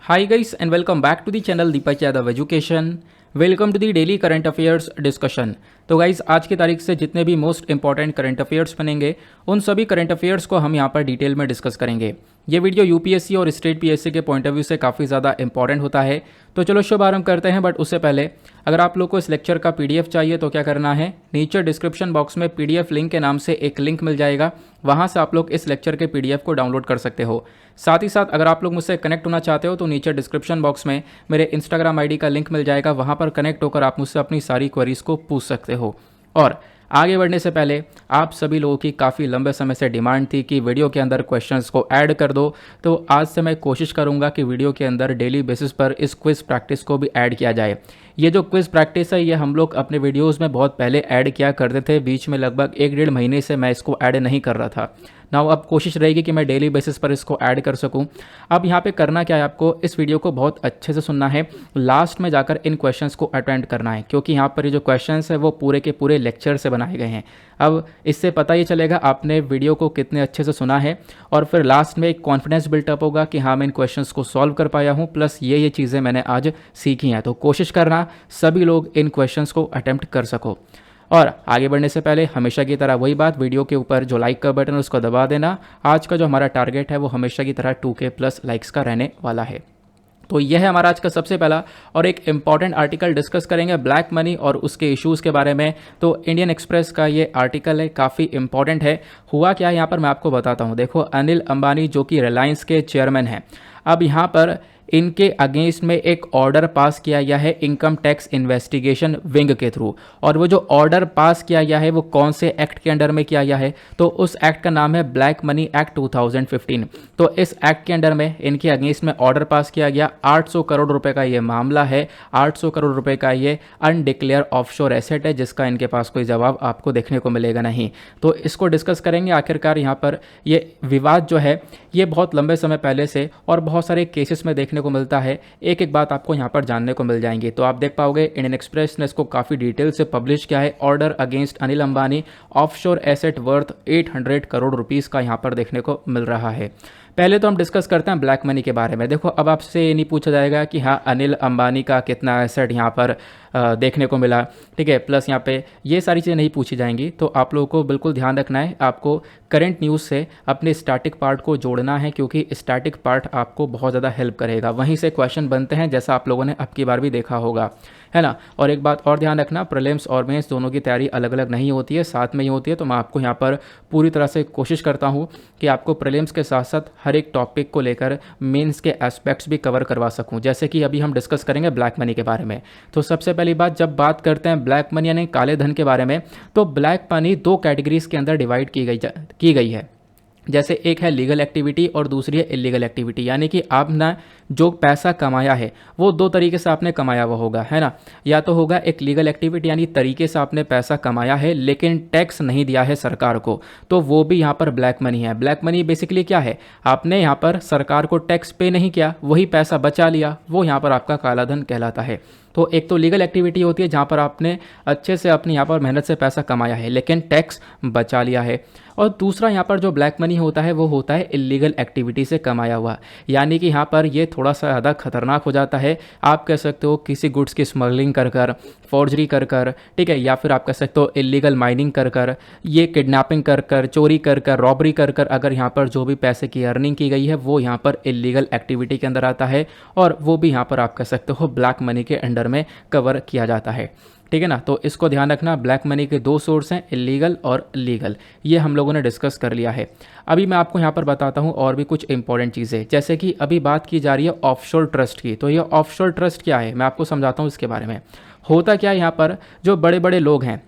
Hi guys and welcome back to the channel Deepak Yadav education. Welcome to the daily current affairs discussion. तो guys आज की तारीख से जितने भी मोस्ट इंपॉर्टेंट करंट अफेयर्स बनेंगे उन सभी करंट अफेयर्स को हम यहाँ पर डिटेल में डिस्कस करेंगे। ये वीडियो यूपीएससी और स्टेट पीएससी के पॉइंट ऑफ व्यू से काफ़ी ज़्यादा इंपॉर्टेंट होता है। तो चलो शुभारंभ करते हैं, बट उससे पहले अगर आप लोग को इस लेक्चर का पीडीएफ चाहिए तो क्या करना है, नीचे डिस्क्रिप्शन बॉक्स में पीडीएफ लिंक के नाम से एक लिंक मिल जाएगा, वहाँ से आप लोग इस लेक्चर के पीडीएफ को डाउनलोड कर सकते हो। साथ ही साथ अगर आप लोग मुझसे कनेक्ट होना चाहते हो तो नीचे डिस्क्रिप्शन बॉक्स में मेरे इंस्टाग्राम आईडी का लिंक मिल जाएगा, वहाँ पर कनेक्ट होकर आप मुझसे अपनी सारी क्वेरीज को पूछ सकते हो। और आगे बढ़ने से पहले आप सभी लोगों की काफ़ी लंबे समय से डिमांड थी कि वीडियो के अंदर क्वेश्चंस को ऐड कर दो, तो आज से मैं कोशिश करूंगा कि वीडियो के अंदर डेली बेसिस पर इस क्विज़ प्रैक्टिस को भी ऐड किया जाए। ये जो क्विज़ प्रैक्टिस है ये हम लोग अपने वीडियोस में बहुत पहले ऐड किया करते थे, बीच में लगभग 1-1.5 महीने से मैं इसको ऐड नहीं कर रहा था। नाउ अब कोशिश रहेगी कि मैं डेली बेसिस पर इसको ऐड कर सकूं। अब यहाँ पे करना क्या है, आपको इस वीडियो को बहुत अच्छे से सुनना है, लास्ट में जाकर इन क्वेश्चंस को अटेंड करना है, क्योंकि यहाँ पर ये जो क्वेश्चंस है वो पूरे के पूरे लेक्चर से बनाए गए हैं। अब इससे पता ये चलेगा आपने वीडियो को कितने अच्छे से सुना है, और फिर लास्ट में एक कॉन्फिडेंस बिल्टअप होगा कि हाँ मैं इन क्वेश्चंस को सॉल्व कर पाया हूँ, प्लस ये चीज़ें मैंने आज सीखी हैं। तो कोशिश करना सभी लोग इन क्वेश्चंस को अटेम्प्ट कर सको। और आगे बढ़ने से पहले हमेशा की तरह वही बात, वीडियो के ऊपर जो लाइक का बटन है उसको दबा देना। आज का जो हमारा टारगेट है वो हमेशा की तरह 2K प्लस लाइक्स का रहने वाला है। तो यह है हमारा आज का सबसे पहला और एक इम्पॉर्टेंट आर्टिकल डिस्कस करेंगे ब्लैक मनी और उसके इश्यूज़ के बारे में। तो इंडियन एक्सप्रेस का ये आर्टिकल है, काफ़ी इंपॉर्टेंट है। हुआ क्या है यहाँ पर मैं आपको बताता हूँ। देखो, अनिल अंबानी जो कि रिलायंस के चेयरमैन हैं, अब यहाँ पर इनके अगेंस्ट में एक ऑर्डर पास किया गया है इनकम टैक्स इन्वेस्टिगेशन विंग के थ्रू। और वो जो ऑर्डर पास किया गया है वो कौन से एक्ट के अंडर में किया गया है, तो उस एक्ट का नाम है ब्लैक मनी एक्ट 2015। तो इस एक्ट के अंडर में इनके अगेंस्ट में ऑर्डर पास किया गया। 800 करोड़ रुपए का ये मामला है। 800 करोड़ रुपए का ये अनडिक्लेयर ऑफशोर एसेट है जिसका इनके पास कोई जवाब आपको देखने को मिलेगा नहीं। तो इसको डिस्कस करेंगे। आखिरकार यहाँ पर ये विवाद जो है ये बहुत लंबे समय पहले से और बहुत सारे केसेस में देखने को मिलता है। एक एक बात आपको यहाँ पर जानने को मिल जाएंगी। तो आप देख पाओगे इंडियन एक्सप्रेस ने इसको काफ़ी डिटेल से पब्लिश किया है। Order against Anil Ambani, offshore asset worth 800 crore rupees का यहाँ पर देखने को मिल रहा है। पहले तो हम डिस्कस करते हैं ब्लैक मनी के बारे में। देखो, अब आपसे ये नहीं पूछा जाएगा कि हाँ अनिल अंबानी का कितना एसेट यहाँ पर देखने को मिला, ठीक है, प्लस यहाँ पे ये सारी चीज़ें नहीं पूछी जाएंगी। तो आप लोगों को बिल्कुल ध्यान रखना है, आपको करंट न्यूज़ से अपने स्टैटिक पार्ट को जोड़ना है, क्योंकि स्टैटिक पार्ट आपको बहुत ज़्यादा हेल्प करेगा। वहीं से क्वेश्चन बनते हैं, जैसा आप लोगों ने अब की बार भी देखा होगा, है ना। और एक बात और ध्यान रखना, प्रीलिम्स और मेंस दोनों की तैयारी अलग अलग नहीं होती है, साथ में ही होती है। तो मैं आपको यहाँ पर पूरी तरह से कोशिश करता हूँ कि आपको प्रीलिम्स के साथ साथ हर एक टॉपिक को लेकर मेंस के एस्पेक्ट्स भी कवर करवा सकूँ। जैसे कि अभी हम डिस्कस करेंगे ब्लैक मनी के बारे में। तो सबसे पहली बात, जब बात करते हैं ब्लैक मनी यानी काले धन के बारे में, तो ब्लैक मनी 2 कैटेगरीज के अंदर डिवाइड की गई है। जैसे एक है लीगल एक्टिविटी और दूसरी है इलीगल एक्टिविटी। यानी कि आपने जो पैसा कमाया है वो 2 तरीके से आपने कमाया हुआ होगा, है ना। या तो होगा एक लीगल एक्टिविटी यानी तरीके से आपने पैसा कमाया है लेकिन टैक्स नहीं दिया है सरकार को, तो वो भी यहाँ पर ब्लैक मनी है। ब्लैक मनी बेसिकली क्या है, आपने यहाँ पर सरकार को टैक्स पे नहीं किया, वही पैसा बचा लिया, वो यहाँ पर आपका काला धन कहलाता है। तो एक तो लीगल एक्टिविटी होती है जहाँ पर आपने अच्छे से अपनी यहाँ पर मेहनत से पैसा कमाया है लेकिन टैक्स बचा लिया है। और दूसरा यहाँ पर जो ब्लैक मनी होता है वो होता है इलीगल एक्टिविटी से कमाया हुआ। यानी कि यहाँ पर ये थोड़ा सा ज़्यादा खतरनाक हो जाता है। आप कह सकते हो किसी गुड्स की स्मगलिंग कर कर, फोर्जरी कर कर, ठीक है, या फिर आप कह सकते हो इलीगल माइनिंग कर कर, ये किडनैपिंग कर कर, चोरी कर कर, रॉबरी कर कर, अगर यहाँ पर जो भी पैसे की अर्निंग की गई है वो यहाँ पर इलीगल एक्टिविटी के अंदर आता है, और वो भी यहाँ पर आप कह सकते हो ब्लैक मनी के अंडर में कवर किया जाता है, ठीक है ना। तो इसको ध्यान रखना, ब्लैक मनी के 2 सोर्स हैं, इलीगल और लीगल। ये हम लोगों ने डिस्कस कर लिया है। अभी मैं आपको यहाँ पर बताता हूँ और भी कुछ इंपॉर्टेंट चीज़ें। जैसे कि अभी बात की जा रही है ऑफशोर ट्रस्ट की। तो ये ऑफशोर ट्रस्ट क्या है मैं आपको समझाता हूँ इसके बारे में। होता क्या है, यहाँ पर जो बड़े बड़े लोग हैं,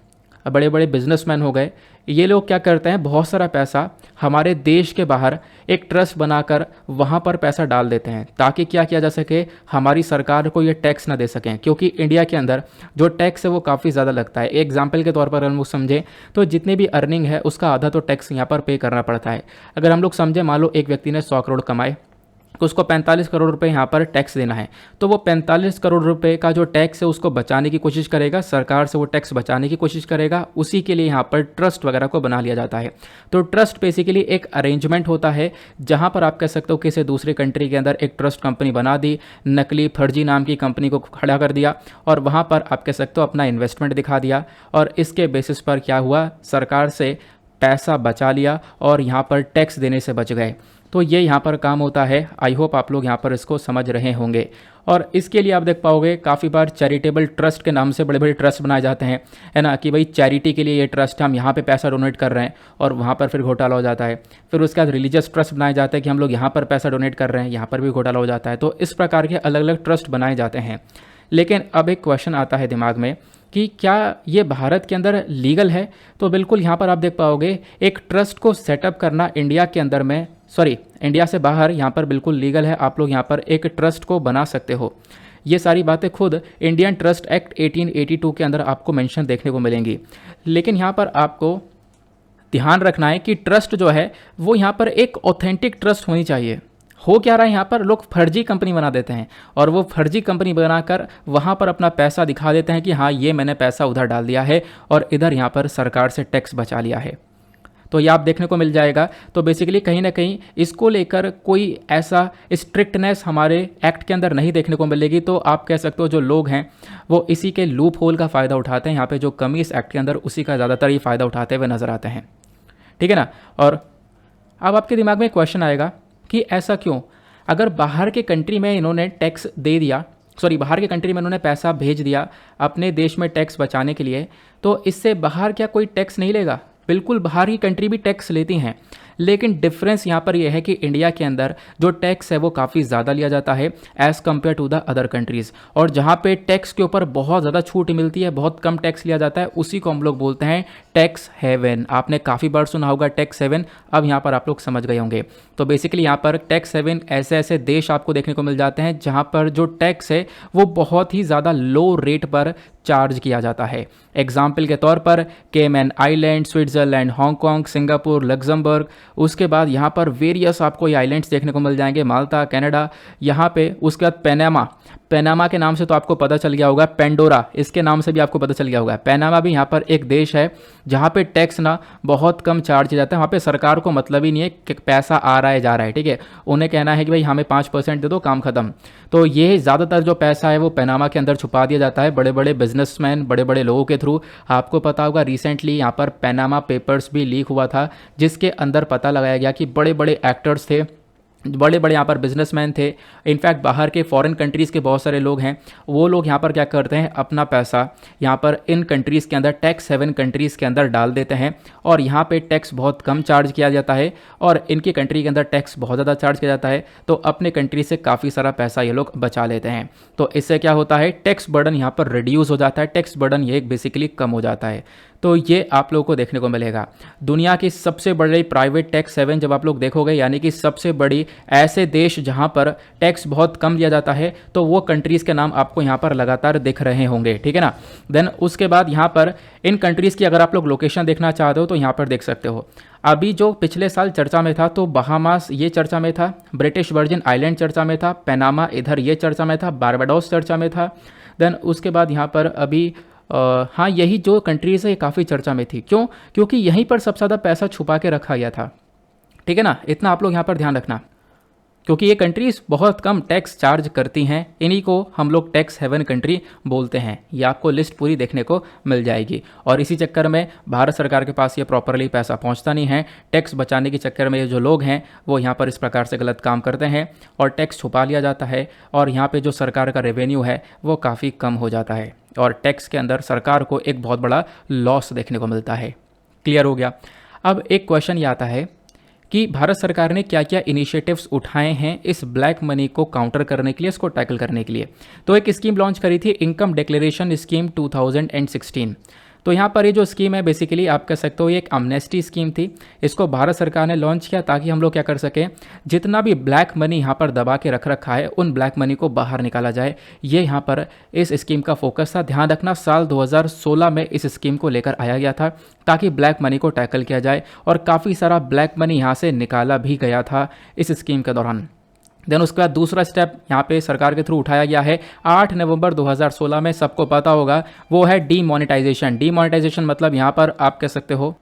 बड़े बड़े बिजनेसमैन हो गए, ये लोग क्या करते हैं, बहुत सारा पैसा हमारे देश के बाहर एक ट्रस्ट बनाकर वहाँ पर पैसा डाल देते हैं, ताकि क्या किया जा सके, हमारी सरकार को ये टैक्स ना दे सकें। क्योंकि इंडिया के अंदर जो टैक्स है वो काफ़ी ज़्यादा लगता है। एग्जाम्पल के तौर पर हम लोग समझें तो जितनी भी अर्निंग है उसका आधा तो टैक्स यहाँ पर पे करना पड़ता है। अगर हम लोग समझें, मान लो एक व्यक्ति ने 100 करोड़ कमाए, कि उसको 45 करोड़ रुपए यहाँ पर टैक्स देना है, तो वो 45 करोड़ रुपए का जो टैक्स है उसको बचाने की कोशिश करेगा, सरकार से वो टैक्स बचाने की कोशिश करेगा। उसी के लिए यहाँ पर ट्रस्ट वगैरह को बना लिया जाता है। तो ट्रस्ट बेसिकली एक अरेंजमेंट होता है जहाँ पर आप कह सकते हो किसी दूसरी कंट्री के अंदर एक ट्रस्ट कंपनी बना दी, नकली फर्जी नाम की कंपनी को खड़ा कर दिया और वहाँ पर आप कह सकते हो अपना इन्वेस्टमेंट दिखा दिया, और इसके बेसिस पर क्या हुआ, सरकार से पैसा बचा लिया और यहाँ पर टैक्स देने से बच गए। तो ये यहाँ पर काम होता है। आई होप आप लोग यहाँ पर इसको समझ रहे होंगे। और इसके लिए आप देख पाओगे काफ़ी बार चैरिटेबल ट्रस्ट के नाम से बड़े बड़े ट्रस्ट बनाए जाते हैं, है ना, कि भाई चैरिटी के लिए ये ट्रस्ट, हम यहाँ पे पैसा डोनेट कर रहे हैं, और वहाँ पर फिर घोटाला हो जाता है। फिर उसके बाद रिलीजियस ट्रस्ट बनाए जाते हैं कि हम लोग यहाँ पर पैसा डोनेट कर रहे हैं, यहाँ पर भी घोटाला हो जाता है। तो इस प्रकार के अलग अलग ट्रस्ट बनाए जाते हैं। लेकिन अब एक क्वेश्चन आता है दिमाग में कि क्या ये भारत के अंदर लीगल है? तो बिल्कुल यहाँ पर आप देख पाओगे एक ट्रस्ट को सेटअप करना इंडिया के अंदर में, सॉरी इंडिया से बाहर यहाँ पर बिल्कुल लीगल है। आप लोग यहाँ पर एक ट्रस्ट को बना सकते हो। ये सारी बातें खुद इंडियन ट्रस्ट एक्ट 1882 के अंदर आपको मेंशन देखने को मिलेंगी। लेकिन यहाँ पर आपको ध्यान रखना है कि ट्रस्ट जो है वो यहाँ पर एक ऑथेंटिक ट्रस्ट होनी चाहिए। हो क्या रहा है, यहाँ पर लोग फर्जी कंपनी बना देते हैं और वो फर्जी कंपनी बनाकर वहाँ पर अपना पैसा दिखा देते हैं कि हाँ ये मैंने पैसा उधर डाल दिया है और इधर यहाँ पर सरकार से टैक्स बचा लिया है। तो ये आप देखने को मिल जाएगा। तो बेसिकली कहीं ना कहीं इसको लेकर कोई ऐसा स्ट्रिक्टनेस हमारे एक्ट के अंदर नहीं देखने को मिलेगी। तो आप कह सकते हो जो लोग हैं वो इसी के लूप होल का फ़ायदा उठाते हैं। यहाँ पे जो कमी इस एक्ट के अंदर उसी का ज़्यादातर ही फ़ायदा उठाते हुए नज़र आते हैं, ठीक है ना। और अब आपके दिमाग में क्वेश्चन आएगा कि ऐसा क्यों? अगर बाहर के कंट्री में इन्होंने टैक्स दे दिया, सॉरी बाहर के कंट्री में इन्होंने पैसा भेज दिया अपने देश में टैक्स बचाने के लिए, तो इससे बाहर क्या कोई टैक्स नहीं लेगा? बिल्कुल बाहर की कंट्री भी टैक्स लेती हैं। लेकिन डिफरेंस यहाँ पर यह है कि इंडिया के अंदर जो टैक्स है वो काफ़ी ज़्यादा लिया जाता है as compared to the other countries. और जहाँ पे टैक्स के ऊपर बहुत ज़्यादा छूट मिलती है, बहुत कम टैक्स लिया जाता है, उसी को हम लोग बोलते हैं टैक्स हेवन। आपने काफ़ी बार सुना होगा टैक्स हेवन, अब यहाँ पर आप लोग समझ गए होंगे। तो बेसिकली यहाँ पर टैक्स हेवन ऐसे ऐसे देश आपको देखने को मिल जाते हैं जहाँ पर जो टैक्स है वो बहुत ही ज़्यादा लो रेट पर चार्ज किया जाता है। एग्जाम्पल के तौर पर Cayman Island, Switzerland, Hong Kong, Singapore, Luxembourg, उसके बाद यहाँ पर वेरियस आपको ये आइलैंड्स देखने को मिल जाएंगे, माल्टा, कनाडा, यहाँ पे। उसके बाद पैनामा, पैनामा के नाम से तो आपको पता चल गया होगा, पेंडोरा इसके नाम से भी आपको पता चल गया होगा। पैनामा भी यहाँ पर एक देश है जहाँ पे टैक्स ना बहुत कम चार्ज किया जाता है। वहाँ पे सरकार को मतलब ही नहीं है कि पैसा आ रहा है जा रहा है, ठीक है, उन्हें कहना है कि भाई हमें 5% दे दो, काम खत्म। तो ये ज़्यादातर जो पैसा है वो पैनामा के अंदर छुपा दिया जाता है बड़े बड़े बिजनेसमैन, बड़े बड़े लोगों के थ्रू। आपको पता होगा रिसेंटली यहाँ पर पैनामा पेपर्स भी लीक हुआ था, जिसके अंदर पता लगाया गया कि बड़े बड़े एक्टर्स थे, बड़े बड़े यहाँ पर बिजनेसमैन थे, इनफैक्ट बाहर के फॉरेन कंट्रीज़ के बहुत सारे लोग हैं, वो लोग यहाँ पर क्या करते हैं, अपना पैसा यहाँ पर इन कंट्रीज़ के अंदर टैक्स हेवन कंट्रीज़ के अंदर डाल देते हैं और यहाँ पे टैक्स बहुत कम चार्ज किया जाता है और इनकी कंट्री के अंदर टैक्स बहुत ज़्यादा चार्ज किया जाता है। तो अपने कंट्री से काफ़ी सारा पैसा ये लोग बचा लेते हैं। तो इससे क्या होता है, टैक्स बर्डन यहाँ पर रिड्यूस हो जाता है, टैक्स बर्डन ये बेसिकली कम हो जाता है। तो ये आप लोगों को देखने को मिलेगा। दुनिया की सबसे बड़ी प्राइवेट टैक्स हेवन जब आप लोग देखोगे, यानी कि सबसे बड़ी ऐसे देश जहां पर टैक्स बहुत कम लिया जाता है, तो वो कंट्रीज़ के नाम आपको यहां पर लगातार दिख रहे होंगे, ठीक है ना। देन उसके बाद यहां पर इन कंट्रीज़ की अगर आप लोग लोकेशन देखना चाहते हो तो यहाँ पर देख सकते हो। अभी जो पिछले साल चर्चा में था तो बहामास ये चर्चा में था, ब्रिटिश वर्जिन आइलैंड चर्चा में था, पैनामा इधर ये चर्चा में था, बारबाडोस चर्चा में था। देन उसके बाद यहाँ पर अभी हाँ यही जो कंट्रीज़ है ये काफ़ी चर्चा में थी। क्यों? क्योंकि यहीं पर सबसे ज़्यादा पैसा छुपा के रखा गया था, ठीक है ना। इतना आप लोग यहाँ पर ध्यान रखना, क्योंकि ये कंट्रीज़ बहुत कम टैक्स चार्ज करती हैं, इन्हीं को हम लोग टैक्स हेवन कंट्री बोलते हैं। ये आपको लिस्ट पूरी देखने को मिल जाएगी। और इसी चक्कर में भारत सरकार के पास ये प्रॉपरली पैसा पहुंचता नहीं है। टैक्स बचाने के चक्कर में ये जो लोग हैं वो यहाँ पर इस प्रकार से गलत काम करते हैं और टैक्स छुपा लिया जाता है और यहाँ पर जो सरकार का रेवेन्यू है वो काफ़ी कम हो जाता है और टैक्स के अंदर सरकार को एक बहुत बड़ा लॉस देखने को मिलता है। क्लियर हो गया। अब एक क्वेश्चन ये आता है कि भारत सरकार ने क्या क्या इनिशिएटिव्स उठाए हैं इस ब्लैक मनी को काउंटर करने के लिए, इसको टैकल करने के लिए। तो एक स्कीम लॉन्च करी थी, इनकम डिक्लेरेशन स्कीम 2016। तो यहाँ पर ये जो स्कीम है बेसिकली आप कह सकते हो ये एक अमनेस्टी स्कीम थी। इसको भारत सरकार ने लॉन्च किया ताकि हम लोग क्या कर सकें, जितना भी ब्लैक मनी यहाँ पर दबा के रख रखा है उन ब्लैक मनी को बाहर निकाला जाए। ये यहाँ पर इस स्कीम का फोकस था। ध्यान रखना साल 2016 में इस स्कीम को लेकर आया गया था ताकि ब्लैक मनी को टैकल किया जाए और काफ़ी सारा ब्लैक मनी यहाँ से निकाला भी गया था इस स्कीम के दौरान। देन उसके बाद दूसरा स्टेप यहाँ पे सरकार के थ्रू उठाया गया है 8 नवंबर 2016 में, सबको पता होगा, वो है डीमोनेटाइजेशन। डीमोनेटाइजेशन मतलब यहाँ पर आप कह सकते हो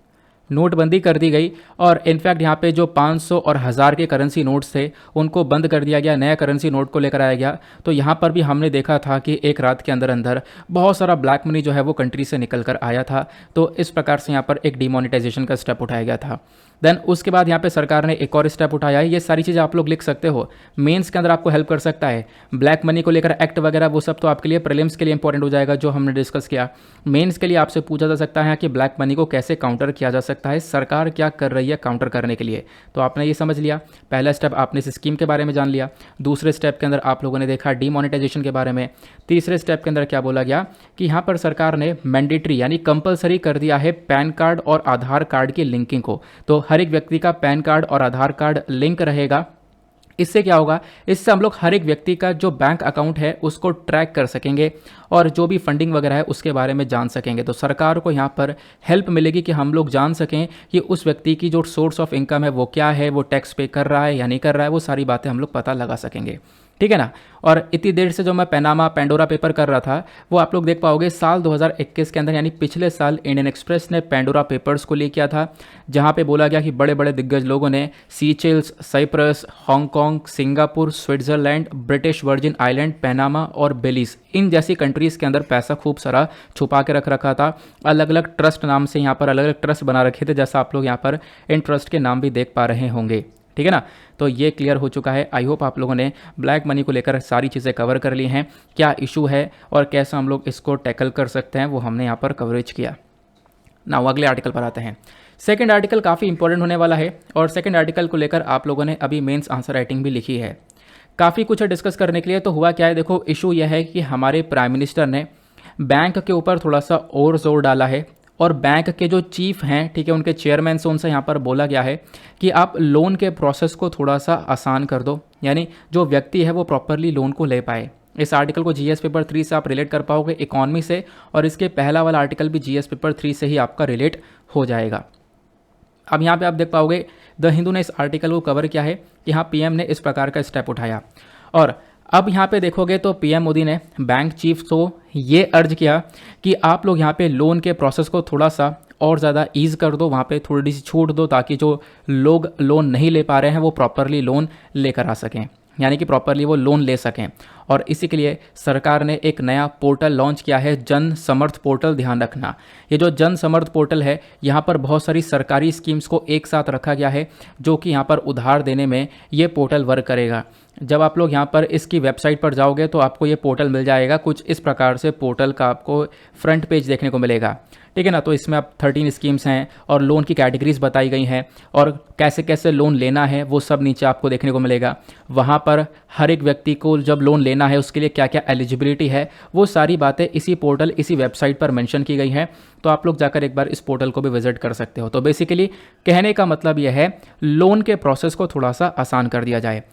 नोटबंदी कर दी गई और इनफैक्ट यहाँ पे जो 500 और 1000 के करेंसी नोट्स थे उनको बंद कर दिया गया, नया करेंसी नोट को लेकर आया गया। तो यहाँ पर भी हमने देखा था कि एक रात के अंदर अंदर बहुत सारा ब्लैक मनी जो है वो कंट्री से निकल कर आया था। तो इस प्रकार से यहाँ पर एक डिमोनेटाइजेशन का स्टेप उठाया गया था। देन उसके बाद यहाँ पे सरकार ने एक और स्टेप उठाया है। ये सारी चीज़ें आप लोग लिख सकते हो, मेंस के अंदर आपको हेल्प कर सकता है। ब्लैक मनी को लेकर एक्ट वगैरह वो सब तो आपके लिए प्रीलिम्स के लिए इंपॉर्टेंट हो जाएगा, जो हमने डिस्कस किया। मेंस के लिए आपसे पूछा जा सकता है कि ब्लैक मनी को कैसे काउंटर किया जा सकता है, सरकार क्या कर रही है काउंटर करने के लिए। तो आपने ये समझ लिया, पहला स्टेप आपने इस स्कीम के बारे में जान लिया। दूसरे स्टेप के अंदर आप लोगों ने देखा डीमोनेटाइजेशन के बारे में। तीसरे स्टेप के अंदर क्या बोला गया कि यहाँ पर सरकार ने मैंडेटरी यानी कंपलसरी कर दिया है पैन कार्ड और आधार कार्ड की लिंकिंग को। तो हर एक व्यक्ति का पैन कार्ड और आधार कार्ड लिंक रहेगा। इससे क्या होगा, इससे हम लोग हर एक व्यक्ति का जो बैंक अकाउंट है उसको ट्रैक कर सकेंगे और जो भी फंडिंग वगैरह है उसके बारे में जान सकेंगे। तो सरकार को यहाँ पर हेल्प मिलेगी कि हम लोग जान सकें कि उस व्यक्ति की जो सोर्स ऑफ इनकम है वो क्या है, वो टैक्स पे कर रहा है या नहीं कर रहा है, वो सारी बातें हम लोग पता लगा सकेंगे। ठीक है ना। और इतनी देर से जो मैं पेंडोरा पेपर कर रहा था वो आप लोग देख पाओगे साल 2021 के अंदर, यानी पिछले साल इंडियन एक्सप्रेस ने पेंडोरा पेपर्स को लीक किया था, जहां पे बोला गया कि बड़े बड़े दिग्गज लोगों ने Seychelles, Cyprus, Hong Kong, Singapore, Switzerland, British Virgin Island, Panama और बेलीज, इन जैसी कंट्रीज़ के अंदर पैसा खूब सारा छुपा के रख रखा था। अलग अलग ट्रस्ट नाम से यहाँ पर अलग अलग ट्रस्ट बना रखे थे, जैसा आप लोग यहाँ पर इन ट्रस्ट के नाम भी देख पा रहे होंगे। ठीक है ना। तो ये क्लियर हो चुका है। आई होप आप लोगों ने ब्लैक मनी को लेकर सारी चीज़ें कवर कर ली हैं, क्या इशू है और कैसे हम लोग इसको टैकल कर सकते हैं, वो हमने यहाँ पर कवरेज किया। नाउ अगले आर्टिकल पर आते हैं। सेकंड आर्टिकल काफ़ी इंपॉर्टेंट होने वाला है और सेकंड आर्टिकल को लेकर आप लोगों ने अभी मेंस आंसर राइटिंग भी लिखी है। काफ़ी कुछ है डिस्कस करने के लिए। तो हुआ क्या है, देखो इशू यह है कि हमारे प्राइम मिनिस्टर ने बैंक के ऊपर थोड़ा सा और जोर डाला है और बैंक के जो चीफ हैं, ठीक है, उनके चेयरमैन से उनसे यहाँ पर बोला गया है कि आप लोन के प्रोसेस को थोड़ा सा आसान कर दो, यानी जो व्यक्ति है वो प्रॉपरली लोन को ले पाए। इस आर्टिकल को जीएस पेपर 3 से आप रिलेट कर पाओगे, इकॉनमी से, और इसके पहला वाला आर्टिकल भी जीएस पेपर 3 से ही आपका रिलेट हो जाएगा। अब यहाँ पे आप देख पाओगे द हिंदू ने इस आर्टिकल को कवर किया है कि हाँ पीएम ने इस प्रकार का स्टेप उठाया। और अब यहाँ पे देखोगे तो पीएम मोदी ने बैंक चीफ को ये अर्ज किया कि आप लोग यहाँ पे लोन के प्रोसेस को थोड़ा सा और ज़्यादा ईज़ कर दो, वहाँ पे थोड़ी सी छूट दो, ताकि जो लोग लोन नहीं ले पा रहे हैं वो प्रॉपरली लोन लेकर आ सकें, यानी कि प्रॉपरली वो लोन ले सकें। और इसी के लिए सरकार ने एक नया पोर्टल लॉन्च किया है, जन समर्थ पोर्टल। ध्यान रखना, ये जो जन समर्थ पोर्टल है यहाँ पर बहुत सारी सरकारी स्कीम्स को एक साथ रखा गया है, जो कि यहाँ पर उधार देने में ये पोर्टल वर्क करेगा। जब आप लोग यहाँ पर इसकी वेबसाइट पर जाओगे तो आपको ये पोर्टल मिल जाएगा। कुछ इस प्रकार से पोर्टल का आपको फ्रंट पेज देखने को मिलेगा। ठीक है ना। तो इसमें अब 13 स्कीम्स हैं और लोन की कैटेगरीज बताई गई हैं और कैसे कैसे लोन लेना है वो सब नीचे आपको देखने को मिलेगा। वहाँ पर हर एक व्यक्ति को जब लोन लेना है उसके लिए क्या क्या एलिजिबिलिटी है वो सारी बातें इसी पोर्टल, इसी वेबसाइट पर मेंशन की गई हैं। तो आप लोग जाकर एक बार इस पोर्टल को भी विजिट कर सकते हो। तो बेसिकली कहने का मतलब यह है लोन के प्रोसेस को थोड़ा सा आसान कर दिया जाए।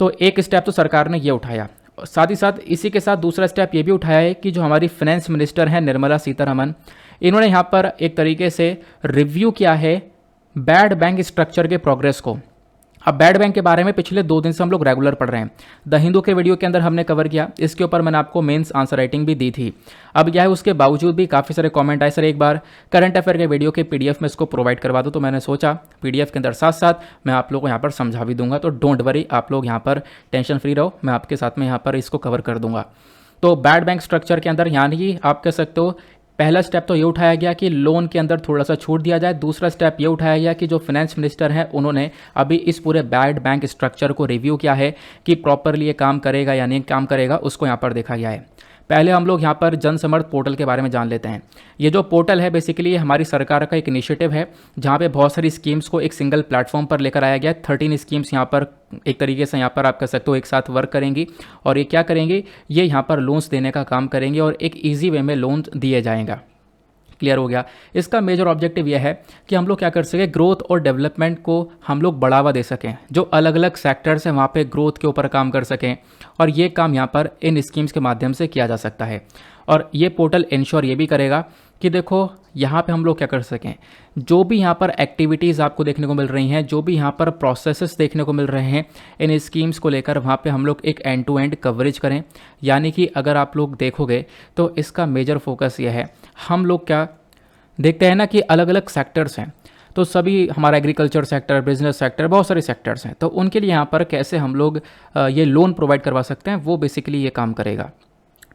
तो एक स्टेप तो सरकार ने ये उठाया, साथ ही साथ इसी के साथ दूसरा स्टेप ये भी उठाया है कि जो हमारी फाइनेंस मिनिस्टर हैं निर्मला सीतारमण, इन्होंने यहाँ पर एक तरीके से रिव्यू किया है बैड बैंक स्ट्रक्चर के प्रोग्रेस को। अब बैड बैंक के बारे में पिछले 2 दिन से हम लोग रेगुलर पढ़ रहे हैं। द हिंदू के वीडियो के अंदर हमने कवर किया, इसके ऊपर मैंने आपको मेंस आंसर राइटिंग भी दी थी। अब क्या है, उसके बावजूद भी काफ़ी सारे कमेंट आए, सर एक बार करंट अफेयर के वीडियो के पीडीएफ में इसको प्रोवाइड करवा दूँ। तो मैंने सोचा पीडीएफ के अंदर साथ साथ मैं आप लोगों को यहाँ पर समझा भी दूंगा। तो डोंट वरी, आप लोग यहाँ पर टेंशन फ्री रहो, मैं आपके साथ में यहाँ पर इसको कवर कर दूंगा। तो बैड बैंक स्ट्रक्चर के अंदर यानी कि आप कह सकते हो पहला स्टेप तो ये उठाया गया कि लोन के अंदर थोड़ा सा छूट दिया जाए। दूसरा स्टेप ये उठाया गया कि जो फाइनेंस मिनिस्टर हैं उन्होंने अभी इस पूरे बैड बैंक स्ट्रक्चर को रिव्यू किया है कि प्रॉपरली ये काम करेगा या नहीं काम करेगा, उसको यहाँ पर देखा गया है। पहले हम लोग यहाँ पर जन समर्थ पोर्टल के बारे में जान लेते हैं। ये जो पोर्टल है बेसिकली हमारी सरकार का एक इनिशिएटिव है, जहाँ पे बहुत सारी स्कीम्स को एक सिंगल प्लेटफॉर्म पर लेकर आया गया है। 13 स्कीम्स यहाँ पर एक तरीके से यहाँ पर आप कह सकते हो एक साथ वर्क करेंगी और ये क्या करेंगे, ये यहाँ पर लोन्स देने का काम करेंगे और एक ईजी वे में लोन दिए जाएगा। क्लियर हो गया। इसका मेजर ऑब्जेक्टिव यह है कि हम लोग क्या कर सकें, ग्रोथ और डेवलपमेंट को हम लोग बढ़ावा दे सकें। जो अलग अलग सेक्टर्स हैं वहाँ पे ग्रोथ के ऊपर काम कर सकें और ये काम यहाँ पर इन स्कीम्स के माध्यम से किया जा सकता है। और ये पोर्टल इंश्योर ये भी करेगा कि देखो यहाँ पे हम लोग क्या कर सकें, जो भी यहाँ पर एक्टिविटीज़ आपको देखने को मिल रही हैं, जो भी यहाँ पर प्रोसेसेस देखने को मिल रहे हैं इन स्कीम्स को लेकर, वहाँ पे हम लोग एक एंड टू एंड कवरेज करें। यानी कि अगर आप लोग देखोगे तो इसका मेजर फोकस ये है, हम लोग क्या देखते हैं ना कि अलग अलग सेक्टर्स हैं, तो सभी हमारा एग्रीकल्चर सेक्टर, बिजनेस सेक्टर, बहुत सारे सेक्टर्स हैं, तो उनके लिए यहाँ पर कैसे हम लोग ये लोन प्रोवाइड करवा सकते हैं, वो बेसिकली ये काम करेगा।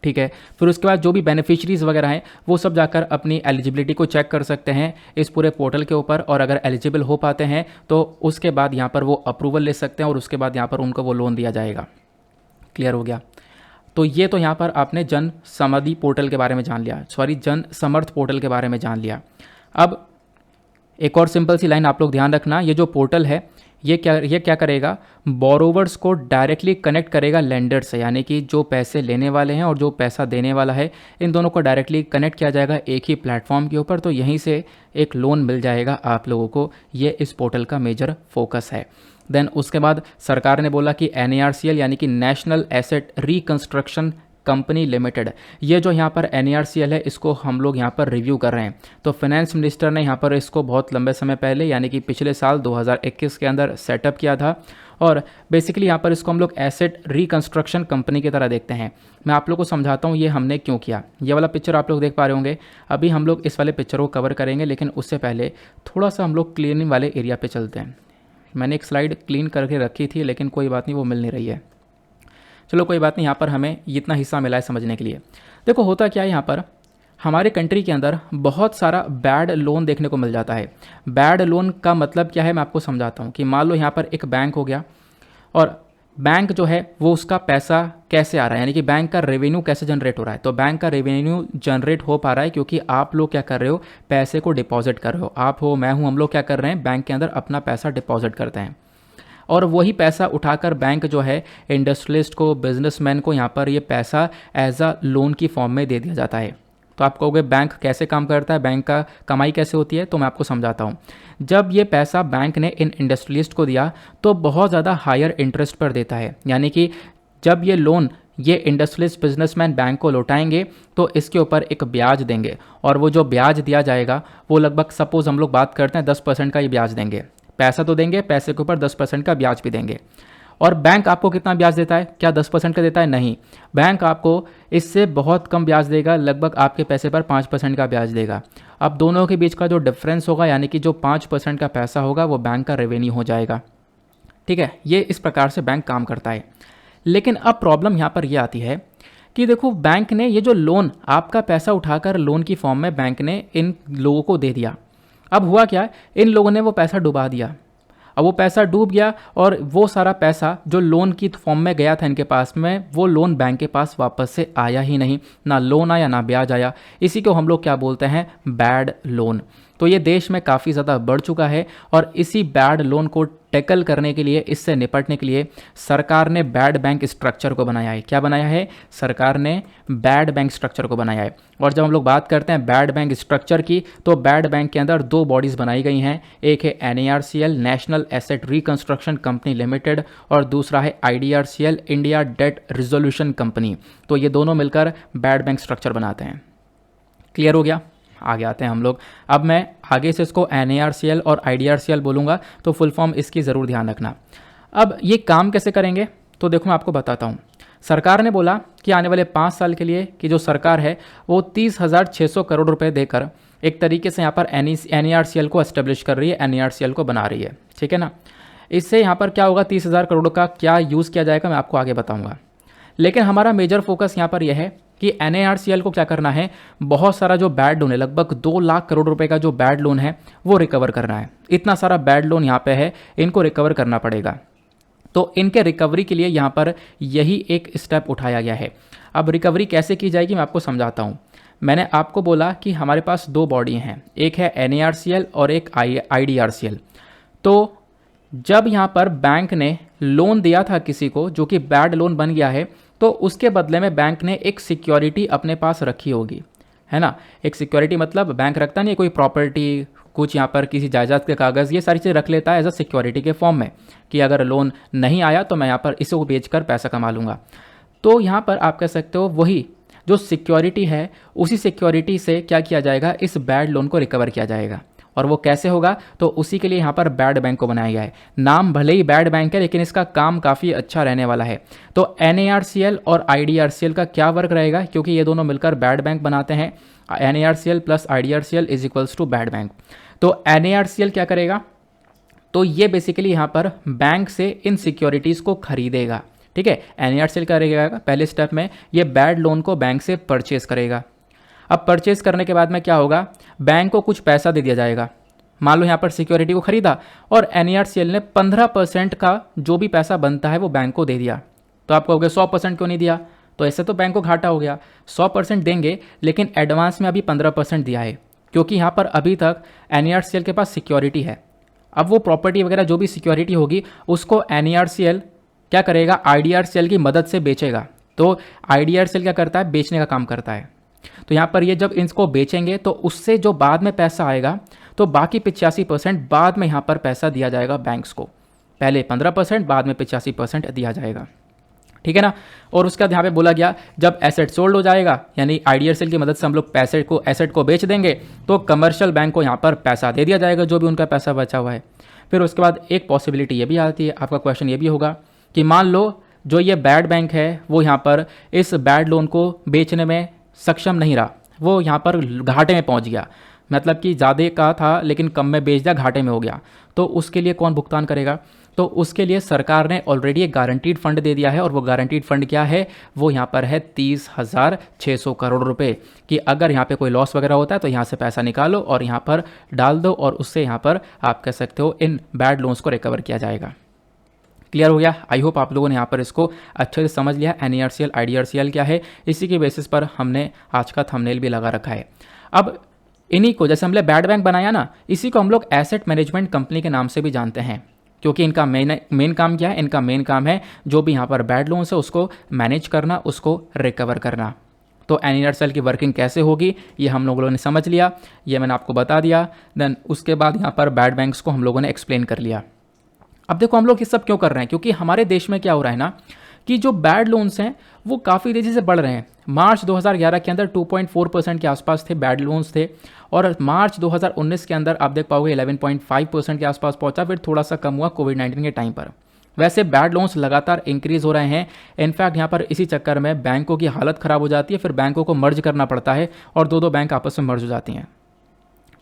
ठीक है, फिर उसके बाद जो भी बेनिफिशरीज़ वगैरह हैं वो सब जाकर अपनी एलिजिबिलिटी को चेक कर सकते हैं इस पूरे पोर्टल के ऊपर, और अगर एलिजिबल हो पाते हैं तो उसके बाद यहाँ पर वो अप्रूवल ले सकते हैं और उसके बाद यहाँ पर उनको वो लोन दिया जाएगा। क्लियर हो गया? तो ये तो यहाँ पर आपने जन समृद्धि पोर्टल के बारे में जान लिया, सॉरी जन समर्थ पोर्टल के बारे में जान लिया। अब एक और सिंपल सी लाइन आप लोग ध्यान रखना, ये जो पोर्टल है ये क्या करेगा, बोरोवर्स को डायरेक्टली कनेक्ट करेगा लेंडर से, यानी कि जो पैसे लेने वाले हैं और जो पैसा देने वाला है इन दोनों को डायरेक्टली कनेक्ट किया जाएगा एक ही प्लेटफॉर्म के ऊपर, तो यहीं से एक लोन मिल जाएगा आप लोगों को। ये इस पोर्टल का मेजर फोकस है। देन उसके बाद सरकार ने बोला कि NARCL यानी कि national asset reconstruction company limited, ये जो यहाँ पर NARCL है इसको हम लोग यहाँ पर रिव्यू कर रहे हैं। तो फाइनेंस मिनिस्टर ने यहाँ पर इसको बहुत लंबे समय पहले यानी कि पिछले साल 2021 के अंदर सेटअप किया था, और बेसिकली यहाँ पर इसको हम लोग एसेट रिकंस्ट्रक्शन कंपनी की तरह देखते हैं। मैं आप लोग को समझाता हूँ ये हमने क्यों किया। ये वाला पिक्चर आप लोग देख पा रहे होंगे, अभी हम लोग इस वाले पिक्चर को कवर करेंगे, लेकिन उससे पहले थोड़ा सा हम लोग क्लीनिंग वाले एरिया पर चलते हैं। मैंने एक स्लाइड क्लीन करके रखी थी लेकिन कोई बात नहीं, वो मिल नहीं रही है। चलो कोई बात नहीं, यहाँ पर हमें इतना हिस्सा मिला है समझने के लिए। देखो होता क्या है, यहाँ पर हमारे कंट्री के अंदर बहुत सारा बैड लोन देखने को मिल जाता है। बैड लोन का मतलब क्या है मैं आपको समझाता हूँ कि मान लो यहाँ पर एक बैंक हो गया, और बैंक जो है वो उसका पैसा कैसे आ रहा है, यानी कि बैंक का रेवेन्यू कैसे जनरेट हो रहा है। तो बैंक का रेवेन्यू जनरेट हो पा रहा है क्योंकि आप लोग क्या कर रहे हो, पैसे को डिपॉजिट कर रहे हो। आप हो, मैं हूँ, हम लोग क्या कर रहे हैं, बैंक के अंदर अपना पैसा डिपॉजिट करते हैं, और वही पैसा उठाकर बैंक जो है इंडस्ट्रियलिस्ट को, बिजनेसमैन को यहाँ पर ये पैसा एज अ लोन की फॉर्म में दे दिया जाता है। तो आप कहोगे बैंक कैसे काम करता है, बैंक का कमाई कैसे होती है, तो मैं आपको समझाता हूँ। जब ये पैसा बैंक ने इन इंडस्ट्रियलिस्ट को दिया तो बहुत ज़्यादा हायर इंटरेस्ट पर देता है, यानी कि जब ये लोन ये इंडस्ट्रियलिस्ट बिजनेसमैन बैंक को लौटाएंगे तो इसके ऊपर एक ब्याज देंगे, और वो जो ब्याज दिया जाएगा वो लगभग, सपोज हम लोग बात करते हैं 10% का ये ब्याज देंगे। पैसा तो देंगे, पैसे के ऊपर 10% का ब्याज भी देंगे। और बैंक आपको कितना ब्याज देता है, क्या 10% का देता है? नहीं, बैंक आपको इससे बहुत कम ब्याज देगा, लगभग आपके पैसे पर 5% का ब्याज देगा। अब दोनों के बीच का जो डिफरेंस होगा, यानी कि जो 5% का पैसा होगा वो बैंक का रेवेन्यू हो जाएगा। ठीक है, ये इस प्रकार से बैंक काम करता है। लेकिन अब प्रॉब्लम यहाँ पर यह आती है कि देखो बैंक ने ये जो लोन, आपका पैसा उठाकर लोन की फॉर्म में बैंक ने इन लोगों को दे दिया। अब हुआ क्या, इन लोगों ने वो पैसा डुबा दिया। अब वो पैसा डूब गया और वो सारा पैसा जो लोन की फॉर्म में गया था इनके पास में, वो लोन बैंक के पास वापस से आया ही नहीं, ना लोन आया ना ब्याज आया। इसी को हम लोग क्या बोलते हैं, बैड लोन। तो ये देश में काफ़ी ज़्यादा बढ़ चुका है, और इसी बैड लोन को टैकल करने के लिए, इससे निपटने के लिए सरकार ने बैड बैंक स्ट्रक्चर को बनाया है। क्या बनाया है, सरकार ने बैड बैंक स्ट्रक्चर को बनाया है। और जब हम लोग बात करते हैं बैड बैंक स्ट्रक्चर की, तो बैड बैंक के अंदर दो बॉडीज़ बनाई गई हैं। एक है NARCL national asset reconstruction company limited, और दूसरा है IDRCL India debt resolution company. तो ये दोनों मिलकर बैड बैंक स्ट्रक्चर बनाते हैं। क्लियर हो गया? आगे आते हैं हम लोग। अब मैं आगे से इसको NARCL और IDRCL बोलूँगा, तो फुल फॉर्म इसकी ज़रूर ध्यान रखना। अब ये काम कैसे करेंगे, तो देखो मैं आपको बताता हूँ। सरकार ने बोला कि आने वाले 5 साल के लिए कि जो सरकार है वो 30,600 करोड़ रुपए देकर एक तरीके से यहाँ पर NARCL को एस्टेब्लिश कर रही है, NARCL को बना रही है। ठीक है ना। इससे यहाँ पर क्या होगा, 30,000 करोड़ का क्या यूज़ किया जाएगा मैं आपको आगे बताऊँगा। लेकिन हमारा मेजर फोकस यहाँ पर यह है कि NARCL को क्या करना है, बहुत सारा जो बैड लोन है, लगभग 2 लाख करोड़ रुपए का जो बैड लोन है वो रिकवर करना है। इतना सारा बैड लोन यहाँ पे है, इनको रिकवर करना पड़ेगा। तो इनके रिकवरी के लिए यहाँ पर यही एक स्टेप उठाया गया है। अब रिकवरी कैसे की जाएगी मैं आपको समझाता हूँ। मैंने आपको बोला कि हमारे पास 2 बॉडी हैं, एक है NARCL और एक IDRCL। तो जब यहाँ पर बैंक ने लोन दिया था किसी को जो कि बैड लोन बन गया है, तो उसके बदले में बैंक ने एक सिक्योरिटी अपने पास रखी होगी, है ना। एक सिक्योरिटी मतलब बैंक रखता नहीं, कोई प्रॉपर्टी, कुछ यहाँ पर किसी जायदाद के कागज़, ये सारी चीज़ें रख लेता है एज अ सिक्योरिटी के फॉर्म में, कि अगर लोन नहीं आया तो मैं यहाँ पर इसको बेचकर पैसा कमा लूँगा। तो यहाँ पर आप कह सकते हो वही जो सिक्योरिटी है उसी सिक्योरिटी से क्या किया जाएगा, इस बैड लोन को रिकवर किया जाएगा। और वो कैसे होगा, तो उसी के लिए यहाँ पर बैड बैंक को बनाया गया है। नाम भले ही बैड बैंक है लेकिन इसका काम काफ़ी अच्छा रहने वाला है। तो NARCL और IDRCL का क्या वर्क रहेगा, क्योंकि ये दोनों मिलकर बैड बैंक बनाते हैं। NARCL plus IDRCL is equals to bad bank. तो NARCL क्या करेगा, तो ये बेसिकली यहाँ पर बैंक से इन सिक्योरिटीज़ को खरीदेगा। ठीक है, NARCL करेगा पहले स्टेप में, ये बैड लोन को बैंक से परचेज करेगा। अब परचेज करने के बाद में क्या होगा, बैंक को कुछ पैसा दे दिया जाएगा। मान लो यहाँ पर सिक्योरिटी को खरीदा और NARCL ने 15% का जो भी पैसा बनता है वो बैंक को दे दिया। तो आप कहोगे 100% क्यों नहीं दिया, तो ऐसे तो बैंक को घाटा हो गया। 100% देंगे लेकिन एडवांस में अभी 15% दिया है, क्योंकि यहाँ पर अभी तक NARCL के पास सिक्योरिटी है। अब वो प्रॉपर्टी वगैरह जो भी सिक्योरिटी होगी उसको NARCL क्या करेगा, IDRCL की मदद से बेचेगा। तो IDRCL क्या करता है, बेचने का काम करता है। तो यहाँ पर ये जब इनको बेचेंगे तो उससे जो बाद में पैसा आएगा, तो बाकी 85% बाद में यहाँ पर पैसा दिया जाएगा बैंक्स को। पहले 15%, बाद में 85% दिया जाएगा। ठीक है ना। और उसके बाद यहाँ पे बोला गया जब एसेट सोल्ड हो जाएगा, यानी IDRCL की मदद से हम लोग एसेट को बेच देंगे, तो कमर्शियल बैंक को यहाँ पर पैसा दे दिया जाएगा, जो भी उनका पैसा बचा हुआ है। फिर उसके बाद एक पॉसिबिलिटी ये भी आती है, आपका क्वेश्चन ये भी होगा कि मान लो जो ये बैड बैंक है वो यहाँ पर इस बैड लोन को बेचने में सक्षम नहीं रहा, वो यहाँ पर घाटे में पहुँच गया, मतलब कि ज़्यादा का था लेकिन कम में बेच दिया, घाटे में हो गया। तो उसके लिए कौन भुगतान करेगा, तो उसके लिए सरकार ने ऑलरेडी एक गारंटीड फंड दे दिया है। और वो गारंटीड फंड क्या है, वो यहाँ पर है 30,600 करोड़ रुपए, कि अगर यहाँ पे कोई लॉस वगैरह होता है तो यहाँ से पैसा निकालो और यहाँ पर डाल दो, और उससे यहाँ पर आप कह सकते हो इन बैड लोन्स को रिकवर किया जाएगा। क्लियर हो गया। आई होप आप लोगों ने यहाँ पर इसको अच्छे से समझ लिया। NARCL IDRCL क्या है, इसी के बेसिस पर हमने आज का थंबनेल भी लगा रखा है। अब इन्हीं को, जैसे हमने बैड बैंक बनाया ना, इसी को हम लोग एसेट मैनेजमेंट कंपनी के नाम से भी जानते हैं, क्योंकि इनका मेन काम क्या है, इनका मेन काम है जो भी यहाँ पर बैड लोन्स है उसको मैनेज करना, उसको रिकवर करना। तो NARCL की वर्किंग कैसे होगी ये हम लोगों ने समझ लिया, ये मैंने आपको बता दिया। देन उसके बाद यहाँ पर बैड बैंक्स को हम लोगों ने एक्सप्लेन कर लिया। अब देखो हम लोग ये सब क्यों कर रहे हैं, क्योंकि हमारे देश में क्या हो रहा है ना कि जो बैड लोन्स हैं वो काफ़ी तेज़ी से बढ़ रहे हैं। मार्च 2011 के अंदर 2.4% के आसपास थे बैड लोन्स थे, और मार्च 2019 के अंदर आप देख पाओगे 11.5% के आसपास पहुंचा, फिर थोड़ा सा कम हुआ कोविड-19 के टाइम पर। वैसे बैड लोन्स लगातार इंक्रीज़ हो रहे हैं। इनफैक्ट यहाँ पर इसी चक्कर में बैंकों की हालत ख़राब हो जाती है, फिर बैंकों को मर्ज करना पड़ता है और दो बैंक आपस में मर्ज हो जाती हैं।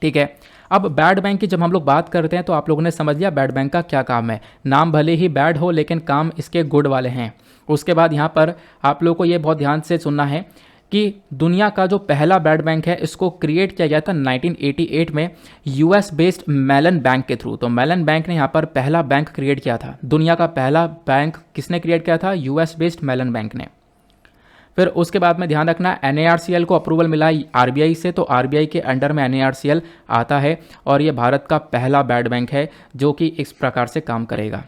ठीक है, अब बैड बैंक की जब हम लोग बात करते हैं तो आप लोगों ने समझ लिया बैड बैंक का क्या काम है। नाम भले ही बैड हो लेकिन काम इसके गुड वाले हैं। उसके बाद यहाँ पर आप लोगों को ये बहुत ध्यान से सुनना है कि दुनिया का जो पहला बैड बैंक है इसको क्रिएट किया गया था 1988 में US बेस्ड मेलन बैंक के थ्रू। तो मेलन बैंक ने यहाँ पर पहला बैंक क्रिएट किया था। दुनिया का पहला बैंक किसने क्रिएट किया था, US बेस्ड मेलन बैंक ने। फिर उसके बाद में ध्यान रखना NARCL को अप्रूवल मिला RBI से, तो RBI के अंडर में NARCL आता है और ये भारत का पहला बैड बैंक है जो कि इस प्रकार से काम करेगा।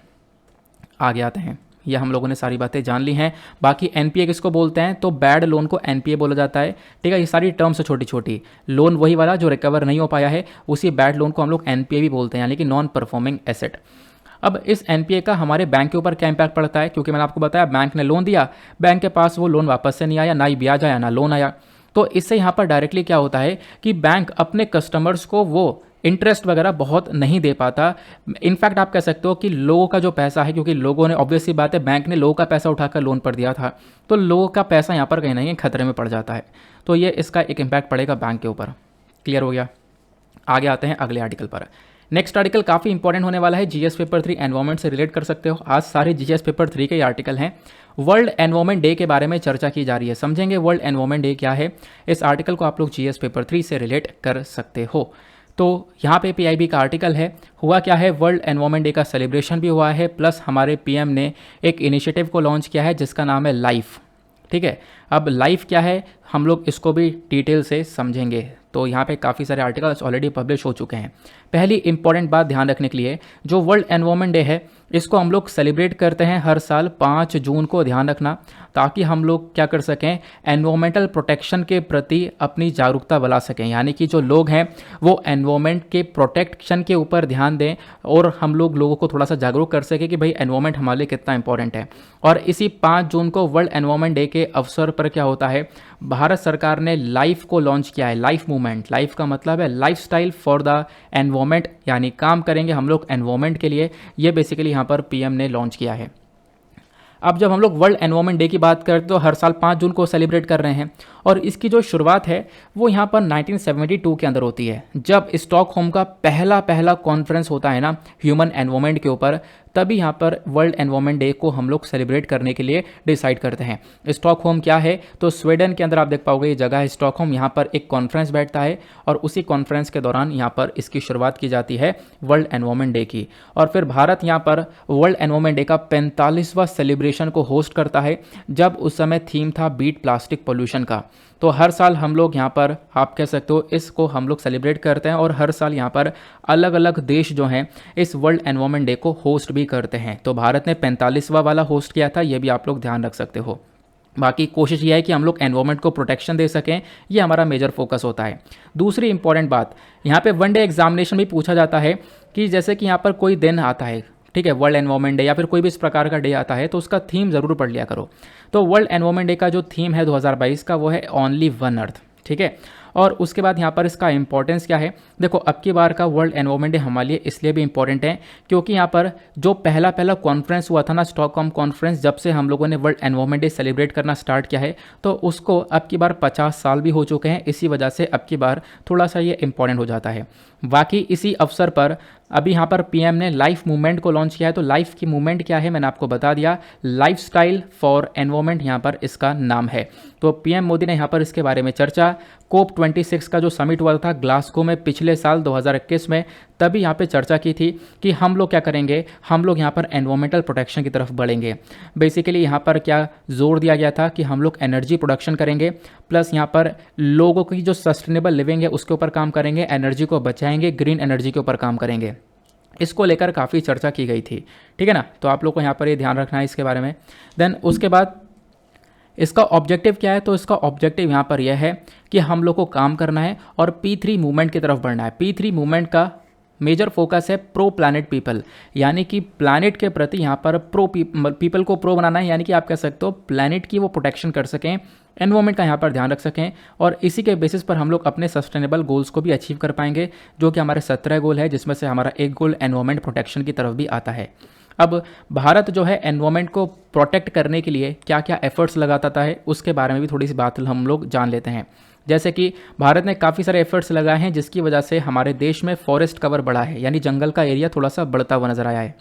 आगे आते हैं, ये हम लोगों ने सारी बातें जान ली हैं। बाकी NPA किसको बोलते हैं, तो बैड लोन को NPA बोला जाता है। ठीक है, ये सारी टर्म्स है छोटी छोटी। लोन वही वाला जो रिकवर नहीं हो पाया है, उसी बैड लोन को हम लोग NPA भी बोलते हैं, यानी कि नॉन परफॉर्मिंग एसेट। अब इस NPA का हमारे बैंक के ऊपर क्या इंपैक्ट पड़ता है, क्योंकि मैंने आपको बताया बैंक ने लोन दिया, बैंक के पास वो लोन वापस से नहीं आया, ना ही ब्याज आया ना लोन आया। तो इससे यहाँ पर डायरेक्टली क्या होता है कि बैंक अपने कस्टमर्स को वो इंटरेस्ट वगैरह बहुत नहीं दे पाता। इनफैक्ट आप कह सकते हो कि लोगों का जो पैसा है, क्योंकि लोगों ने, ऑब्वियस सी बात है, बैंक ने लोगों का पैसा उठाकर लोन पर दिया था, तो लोगों का पैसा यहाँ पर कहीं ना कहीं खतरे में पड़ जाता है। तो ये इसका एक इम्पैक्ट पड़ेगा बैंक के ऊपर। क्लियर हो गया। आगे आते हैं अगले आर्टिकल पर। नेक्स्ट आर्टिकल काफ़ी इंपॉर्टेंट होने वाला है, GS पेपर 3 एनवायरमेंट से रिलेट कर सकते हो। आज सारे GS पेपर 3 के आर्टिकल हैं। वर्ल्ड एनवायरमेंट डे के बारे में चर्चा की जा रही है, समझेंगे वर्ल्ड एनवायरमेंट डे क्या है। इस आर्टिकल को आप लोग GS पेपर 3 से रिलेट कर सकते हो। तो यहाँ पे PIB का आर्टिकल है। हुआ क्या है, वर्ल्ड एनवायरमेंट डे का सेलिब्रेशन भी हुआ है, प्लस हमारे PM ने एक इनिशिएटिव को लॉन्च किया है जिसका नाम है लाइफ। ठीक है, अब लाइफ क्या है हम लोग इसको भी डिटेल से समझेंगे। तो यहाँ पे काफ़ी सारे आर्टिकल्स ऑलरेडी पब्लिश हो चुके हैं। पहली इंपॉर्टेंट बात ध्यान रखने के लिए, जो वर्ल्ड एनवायरनमेंट डे है इसको हम लोग सेलिब्रेट करते हैं हर साल 5 जून को, ध्यान रखना, ताकि हम लोग क्या कर सकें, एनवायरमेंटल प्रोटेक्शन के प्रति अपनी जागरूकता बढ़ा सकें। यानी कि जो लोग हैं वो एनवायरमेंट के प्रोटेक्शन के ऊपर ध्यान दें और हम लोगों को थोड़ा सा जागरूक कर सकें कि भाई एनवायरमेंट हमारे लिए कितना इंपॉर्टेंट है। और इसी 5 जून को वर्ल्ड एनवायरनमेंट डे के अवसर पर क्या होता है, भारत सरकार ने लाइफ को लॉन्च किया है। लाइफ मूवमेंट, लाइफ का मतलब है लाइफस्टाइल फॉर द एनवायरमेंट, यानी काम करेंगे हम लोग एनवायरमेंट के लिए। ये बेसिकली यहाँ पर पीएम ने लॉन्च किया है। अब जब हम लोग वर्ल्ड एनवायरनमेंट डे की बात करते तो हर साल 5 जून को सेलिब्रेट कर रहे हैं, और इसकी जो शुरुआत है वो यहाँ पर 1972 के अंदर होती है, जब स्टॉकहोम का पहला कॉन्फ्रेंस होता है ना ह्यूमन एनवायरनमेंट के ऊपर, तभी यहाँ पर वर्ल्ड एनवायरनमेंट डे को हम लोग सेलिब्रेट करने के लिए डिसाइड करते हैं। स्टॉकहोम क्या है, तो स्वीडन के अंदर आप देख पाओगे ये जगह है स्टॉकहोम। यहाँ पर एक कॉन्फ्रेंस बैठता है और उसी कॉन्फ्रेंस के दौरान यहाँ पर इसकी शुरुआत की जाती है वर्ल्ड एनवायरनमेंट डे की। और फिर भारत यहाँ पर वर्ल्ड एनवायरनमेंट डे का 45वां सेलिब्रेशन को होस्ट करता है, जब उस समय थीम था बीट प्लास्टिक पोल्यूशन का। तो हर साल हम लोग यहाँ पर, आप कह सकते हो, इसको हम लोग सेलिब्रेट करते हैं और हर साल यहाँ पर अलग अलग देश जो हैं इस वर्ल्ड एनवायरनमेंट डे को होस्ट भी करते हैं। तो भारत ने 45वां वाला होस्ट किया था, ये भी आप लोग ध्यान रख सकते हो। बाकी कोशिश ये है कि हम लोग एनवायरनमेंट को प्रोटेक्शन दे सकें, ये हमारा मेजर फोकस होता है। दूसरी इंपॉर्टेंट बात, यहाँ पे वन डे एग्जामिनेशन भी पूछा जाता है कि जैसे कि यहाँ पर कोई दिन आता है, ठीक है, वर्ल्ड एनवायरनमेंट डे या फिर कोई भी इस प्रकार का डे आता है, तो उसका थीम ज़रूर पढ़ लिया करो। तो वर्ल्ड एनवायरनमेंट डे का जो थीम है 2022 का वो है ओनली वन अर्थ, ठीक है। और उसके बाद यहाँ पर इसका इंपॉर्टेंस क्या है, देखो अब की बार का वर्ल्ड एनवायरनमेंट डे हमारे लिए इसलिए भी इंपॉर्टेंट है क्योंकि यहाँ पर जो पहला कॉन्फ्रेंस हुआ था ना, स्टॉकहोम कॉन्फ्रेंस, जब से हम लोगों ने वर्ल्ड एनवायरनमेंट डे सेलिब्रेट करना स्टार्ट किया है, तो उसको अब की बार 50 साल भी हो चुके हैं। इसी वजह से अब की बार थोड़ा सा ये इंपॉर्टेंट हो जाता है। बाकी इसी अवसर पर अभी यहाँ पर पीएम ने लाइफ मूवमेंट को लॉन्च किया है। तो लाइफ की मूवमेंट क्या है मैंने आपको बता दिया, लाइफस्टाइल फॉर एनवायरनमेंट यहाँ पर इसका नाम है। तो पीएम मोदी ने यहाँ पर इसके बारे में चर्चा, COP26 का जो समिट हुआ था ग्लासगो में पिछले साल 2021 में, तभी यहाँ पे चर्चा की थी कि हम लोग क्या करेंगे, हम लोग यहाँ पर एनवायरमेंटल प्रोटेक्शन की तरफ बढ़ेंगे। बेसिकली यहाँ पर क्या जोर दिया गया था कि हम लोग एनर्जी प्रोडक्शन करेंगे, प्लस यहाँ पर लोगों की जो सस्टेनेबल लिविंग है उसके ऊपर काम करेंगे, एनर्जी को बचाएंगे, ग्रीन एनर्जी के ऊपर काम करेंगे। इसको लेकर काफ़ी चर्चा की गई थी, ठीक है ना। तो आप लोग को यहाँ पर ये ध्यान रखना है इसके बारे में। देन उसके बाद इसका ऑब्जेक्टिव क्या है, तो इसका ऑब्जेक्टिव यहाँ पर यह है कि हम लोग को काम करना है और P3 मूवमेंट की तरफ बढ़ना है। P3 मूवमेंट का मेजर फोकस है प्रो प्लैनेट पीपल, यानी कि प्लैनेट के प्रति यहाँ पर पीपल को प्रो बनाना है, यानी कि आप कह सकते हो प्लैनेट की वो प्रोटेक्शन कर सकें, एनवायरनमेंट का यहाँ पर ध्यान रख सकें, और इसी के बेसिस पर हम लोग अपने सस्टेनेबल गोल्स को भी अचीव कर पाएंगे, जो कि हमारे 17 गोल है, जिसमें से हमारा एक गोल एनवायरनमेंट प्रोटेक्शन की तरफ भी आता है। अब भारत जो है एनवायरनमेंट को प्रोटेक्ट करने के लिए क्या क्या एफर्ट्स लगाता है उसके बारे में भी थोड़ी सी बात हम लोग जान लेते हैं। जैसे कि भारत ने काफ़ी सारे एफर्ट्स लगाए हैं जिसकी वजह से हमारे देश में फॉरेस्ट कवर बढ़ा है, यानी जंगल का एरिया थोड़ा सा बढ़ता हुआ नजर आया है।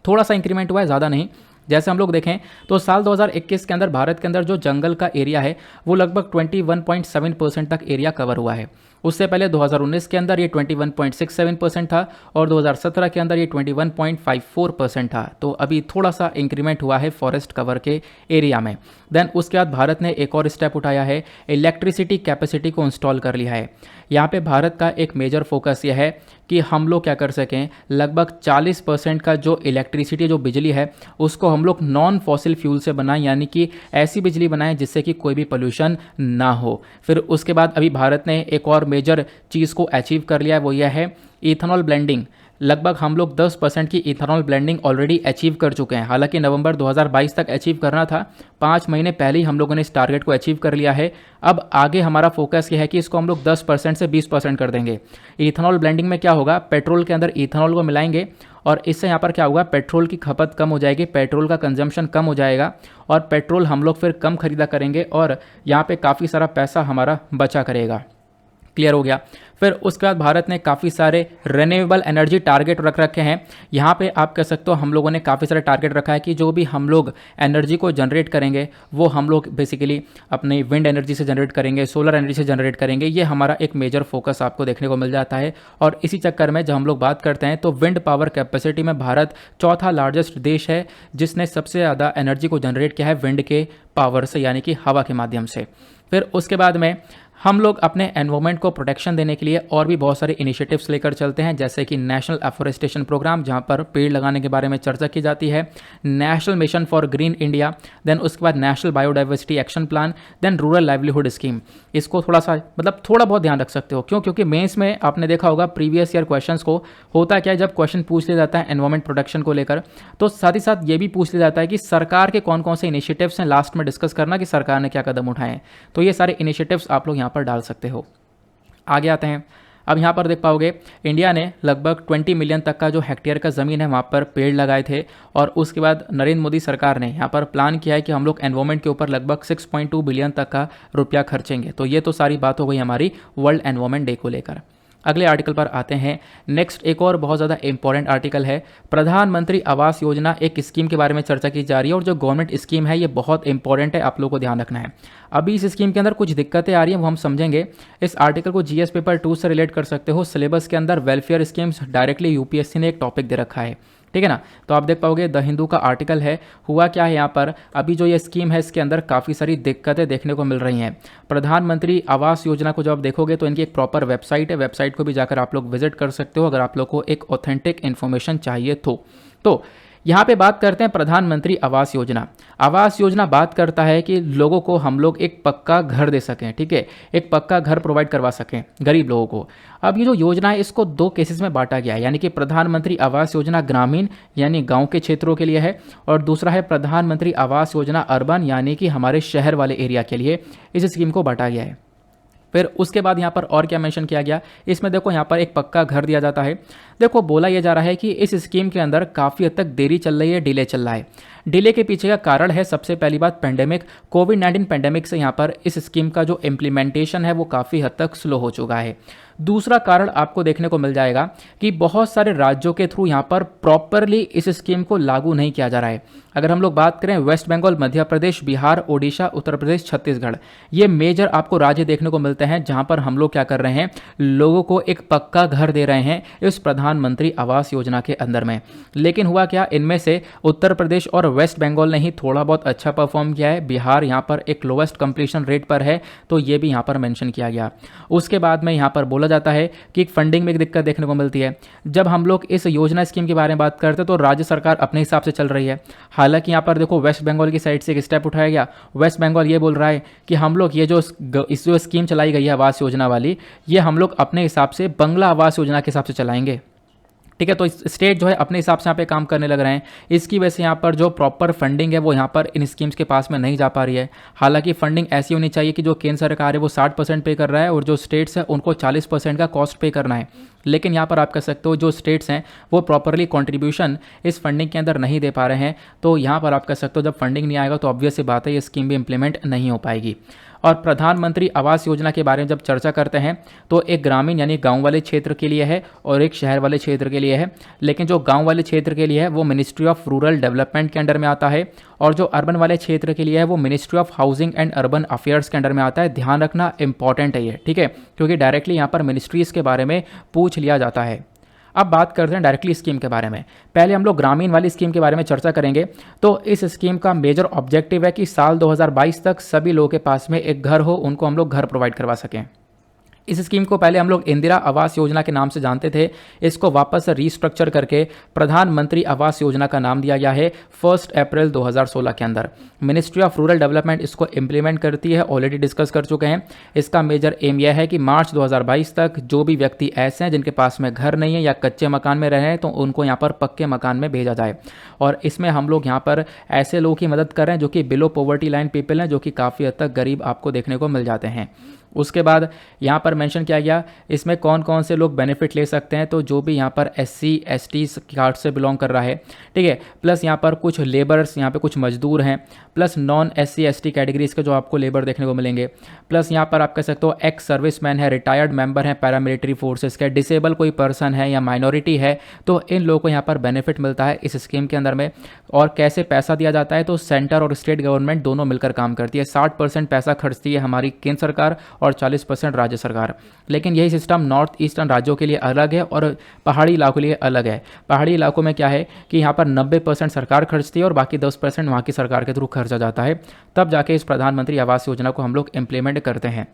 थोड़ा सा इंक्रीमेंट हुआ है, ज़्यादा नहीं। जैसे हम लोग देखें तो साल 2021 के अंदर भारत के अंदर जो जंगल का एरिया है वो लगभग 21.7% तक एरिया कवर हुआ है। उससे पहले 2019 के अंदर ये 21.67% था और 2017 के अंदर ये 21.54% था। तो अभी थोड़ा सा इंक्रीमेंट हुआ है फॉरेस्ट कवर के एरिया में। देन उसके बाद भारत ने एक और स्टेप उठाया है, इलेक्ट्रिसिटी कैपेसिटी को इंस्टॉल कर लिया है। यहाँ पे भारत का एक मेजर फोकस यह है कि हम लोग क्या कर सकें, लगभग 40% का जो इलेक्ट्रिसिटी जो बिजली है उसको हम लोग नॉन फॉसिल फ्यूल से बनाएं, यानी कि ऐसी बिजली बनाएं जिससे कि कोई भी पोल्यूशन ना हो। फिर उसके बाद अभी भारत ने एक और मेजर चीज़ को अचीव कर लिया है, वो यह है इथेनॉल ब्लेंडिंग। लगभग हम लोग 10% की इथेनॉल ब्लेंडिंग ऑलरेडी अचीव कर चुके हैं। हालांकि नवंबर 2022 तक अचीव करना था, 5 महीने पहले ही हम लोगों ने इस टारगेट को अचीव कर लिया है। अब आगे हमारा फोकस ये है कि इसको हम लोग 10% से 20% कर देंगे। इथेनॉल ब्लेंडिंग में क्या होगा, पेट्रोल के अंदर इथेनॉल को मिलाएंगे और इससे यहाँ पर क्या होगा, पेट्रोल की खपत कम हो जाएगी, पेट्रोल का कंजम्पशन कम हो जाएगा और पेट्रोल हम लोग फिर कम खरीदा करेंगे और यहाँ पे काफ़ी सारा पैसा हमारा बचा करेगा। क्लियर हो गया। फिर उसके बाद भारत ने काफ़ी सारे रिन्यूएबल एनर्जी टारगेट रख रखे हैं। यहाँ पे आप कह सकते हो हम लोगों ने काफ़ी सारे टारगेट रखा है कि जो भी हम लोग एनर्जी को जनरेट करेंगे वो हम लोग बेसिकली अपने विंड एनर्जी से जनरेट करेंगे, सोलर एनर्जी से जनरेट करेंगे। ये हमारा एक मेजर फोकस आपको देखने को मिल जाता है। और इसी चक्कर में जब हम लोग बात करते हैं तो विंड पावर कैपेसिटी में भारत चौथा लार्जेस्ट देश है जिसने सबसे ज़्यादा एनर्जी को जनरेट किया है विंड के पावर से, यानी कि हवा के माध्यम से। फिर उसके बाद में हम लोग अपने एनवायरनमेंट को प्रोटेक्शन देने के लिए और भी बहुत सारे इनिशिएटिव्स लेकर चलते हैं, जैसे कि नेशनल एफोरेस्टेशन प्रोग्राम जहां पर पेड़ लगाने के बारे में चर्चा की जाती है, national mission for green India, then उसके बाद national biodiversity action plan, then rural livelihood scheme. इसको थोड़ा सा मतलब थोड़ा बहुत ध्यान रख सकते हो। क्यों? क्योंकि मेंस में आपने देखा होगा प्रीवियस ईयर क्वेश्चंस को होता क्या है, जब क्वेश्चन पूछ लिया जाता है एनवायरमेंट प्रोटेक्शन को लेकर तो साथ ही साथ ये भी पूछ लिया जाता है कि सरकार के कौन कौन से इनिशिएटिव्स हैं, लास्ट में डिस्कस करना कि सरकार ने क्या कदम उठाए हैं। तो ये सारे इनिशिएटिव्स आप लोग यहाँ पर डाल सकते हो। आगे आते हैं। अब यहाँ पर देख पाओगे इंडिया ने लगभग 20 मिलियन तक का जो हेक्टेयर का ज़मीन है वहाँ पर पेड़ लगाए थे। और उसके बाद नरेंद्र मोदी सरकार ने यहाँ पर प्लान किया है कि हम लोग एनवायरनमेंट के ऊपर लगभग 6.2 बिलियन तक का रुपया खर्चेंगे। तो ये तो सारी बात हो गई हमारी वर्ल्ड एनवायरनमेंट डे को लेकर। अगले आर्टिकल पर आते हैं। नेक्स्ट एक और बहुत ज़्यादा इंपॉर्टेंट आर्टिकल है, प्रधानमंत्री आवास योजना, एक स्कीम के बारे में चर्चा की जा रही है। और जो गवर्नमेंट स्कीम है ये बहुत इंपॉर्टेंट है, आप लोगों को ध्यान रखना है। अभी इस स्कीम के अंदर कुछ दिक्कतें आ रही हैं वो हम समझेंगे। इस आर्टिकल को जीएस पेपर 2 से रिलेट कर सकते हो। सिलेबस के अंदर वेलफेयर स्कीम्स डायरेक्टली यूपीएससी ने एक टॉपिक दे रखा है, ठीक है ना। तो आप देख पाओगे द हिंदू का आर्टिकल है। हुआ क्या है यहाँ पर, अभी जो ये स्कीम है इसके अंदर काफ़ी सारी दिक्कतें देखने को मिल रही हैं। प्रधानमंत्री आवास योजना को जब आप देखोगे तो इनकी एक प्रॉपर वेबसाइट है, वेबसाइट को भी जाकर आप लोग विजिट कर सकते हो अगर आप लोग को एक ऑथेंटिक इन्फॉर्मेशन चाहिए तो यहाँ पे बात करते हैं प्रधानमंत्री आवास योजना। आवास योजना बात करता है कि लोगों को हम लोग एक पक्का घर दे सकें, ठीक है, एक पक्का घर प्रोवाइड करवा सकें गरीब लोगों को। अब ये जो योजना है इसको 2 केसेस में बांटा गया है, यानी कि प्रधानमंत्री आवास योजना ग्रामीण यानी गांव के क्षेत्रों के लिए है, और दूसरा है प्रधानमंत्री आवास योजना अर्बन यानी कि हमारे शहर वाले एरिया के लिए इस स्कीम को बांटा गया है। फिर उसके बाद यहाँ पर और क्या मेंशन किया गया, इसमें देखो यहाँ पर एक पक्का घर दिया जाता है। देखो बोला यह जा रहा है कि इस स्कीम के अंदर काफ़ी हद तक देरी चल रही है, डिले चल रहा है। डिले के पीछे का कारण है सबसे पहली बात पेंडेमिक, कोविड-19 पेंडेमिक से यहाँ पर इस स्कीम का जो इम्प्लीमेंटेशन है वो काफ़ी हद तक स्लो हो चुका है। दूसरा कारण आपको देखने को मिल जाएगा कि बहुत सारे राज्यों के थ्रू यहाँ पर प्रॉपरली इस स्कीम को लागू नहीं किया जा रहा है। अगर हम लोग बात करें वेस्ट बंगाल, मध्य प्रदेश, बिहार, ओडिशा, उत्तर प्रदेश, छत्तीसगढ़, ये मेजर आपको राज्य देखने को मिलते हैं जहाँ पर हम लोग क्या कर रहे हैं, लोगों को एक पक्का घर दे रहे हैं इस प्रधानमंत्री आवास योजना के अंदर में। लेकिन हुआ क्या, इनमें से उत्तर प्रदेश और वेस्ट बंगाल ने ही थोड़ा बहुत अच्छा परफॉर्म किया है। बिहार यहाँ पर एक लोवेस्ट कंप्लीशन रेट पर है, तो ये भी यहाँ पर मेंशन किया गया। उसके बाद में यहाँ पर बोला जाता है कि फंडिंग में एक दिक्कत देखने को मिलती है। जब हम लोग इस योजना स्कीम के बारे में बात करते हैं तो राज्य सरकार अपने हिसाब से चल रही है। हालांकि यहाँ पर देखो वेस्ट बंगाल की साइड से एक स्टेप उठाया गया। वेस्ट बंगाल ये बोल रहा है कि हम लोग ये जो स्कीम चलाई गई है आवास योजना वाली, ये हम लोग अपने हिसाब से बंगला आवास योजना के हिसाब से चलाएंगे, ठीक है। तो स्टेट जो है अपने हिसाब से यहाँ पे काम करने लग रहे हैं। इसकी वजह से यहाँ पर जो प्रॉपर फंडिंग है वो यहाँ पर इन स्कीम्स के पास में नहीं जा पा रही है। हालांकि फंडिंग ऐसी होनी चाहिए कि जो केंद्र सरकार है वो 60% पे कर रहा है और जो स्टेट्स है उनको 40% का कॉस्ट पे करना है। लेकिन यहाँ पर आप कह सकते हो जो स्टेट्स हैं वो प्रॉपरली कंट्रीब्यूशन इस फंडिंग के अंदर नहीं दे पा रहे हैं। तो यहाँ पर आप कह सकते हो जब फंडिंग नहीं आएगा तो ऑब्वियस सी बात है ये स्कीम भी इंप्लीमेंट नहीं हो पाएगी। और प्रधानमंत्री आवास योजना के बारे में जब चर्चा करते हैं तो एक ग्रामीण यानी गांव वाले क्षेत्र के लिए है और एक शहर वाले क्षेत्र के लिए है। लेकिन जो गांव वाले क्षेत्र के लिए है वो मिनिस्ट्री ऑफ रूरल डेवलपमेंट के अंडर में आता है और जो अर्बन वाले क्षेत्र के लिए है वो ministry of housing and urban affairs के अंडर में आता है। ध्यान रखना इंपॉर्टेंट है ये, ठीक है, क्योंकि डायरेक्टली यहाँ पर मिनिस्ट्रीज़ के बारे में पूछ लिया जाता है। अब बात करते हैं डायरेक्टली स्कीम के बारे में। पहले हम लोग ग्रामीण वाली स्कीम के बारे में चर्चा करेंगे। तो इस स्कीम का मेजर ऑब्जेक्टिव है कि साल 2022 तक सभी लोगों के पास में एक घर हो, उनको हम लोग घर प्रोवाइड करवा सकें। इस स्कीम को पहले हम लोग इंदिरा आवास योजना के नाम से जानते थे, इसको वापस से रीस्ट्रक्चर करके प्रधानमंत्री आवास योजना का नाम दिया गया है 1 अप्रैल 2016 के अंदर। मिनिस्ट्री ऑफ रूरल डेवलपमेंट इसको इम्प्लीमेंट करती है, ऑलरेडी डिस्कस कर चुके हैं। इसका मेजर एम यह है कि मार्च 2022 तक जो भी व्यक्ति ऐसे हैं जिनके पास में घर नहीं है या कच्चे मकान में रह रहे हैं तो उनको यहाँ पर पक्के मकान में भेजा जाए। और इसमें हम लोग यहाँ पर ऐसे लोगों की मदद कर रहे हैं जो कि बिलो पॉवर्टी लाइन पीपल हैं, जो कि काफ़ी हद तक गरीब आपको देखने को मिल जाते हैं। उसके बाद यहाँ पर मेंशन किया गया इसमें कौन कौन से लोग बेनिफिट ले सकते हैं, तो जो भी यहाँ पर SC ST कार्ड से बिलोंग कर रहा है, ठीक है, प्लस यहाँ पर कुछ लेबर्स, यहाँ पे कुछ मजदूर हैं, plus non SC ST categories के जो आपको लेबर देखने को मिलेंगे, प्लस यहाँ पर आप कह सकते हो एक्स सर्विसमैन है, रिटायर्ड मेंबर है पैरामिलिट्री फोर्सेस के, डिसेबल कोई पर्सन है या माइनॉरिटी है, तो इन लोगों को यहाँ पर बेनिफिट मिलता है इस स्कीम के अंदर में। और कैसे पैसा दिया जाता है, तो सेंटर और स्टेट गवर्नमेंट दोनों मिलकर काम करती है। 60% पैसा खर्चती है हमारी केंद्र सरकार और 40% राज्य सरकार। लेकिन यही सिस्टम नॉर्थ ईस्टर्न राज्यों के लिए अलग है और पहाड़ी इलाकों के लिए अलग है। पहाड़ी इलाकों में क्या है कि यहाँ पर 90% सरकार खर्चती है और बाकी 10% वहाँ की सरकार के थ्रू खर्चा जाता है, तब जाके इस प्रधानमंत्री आवास योजना को हम लोग इम्प्लीमेंट करते हैं।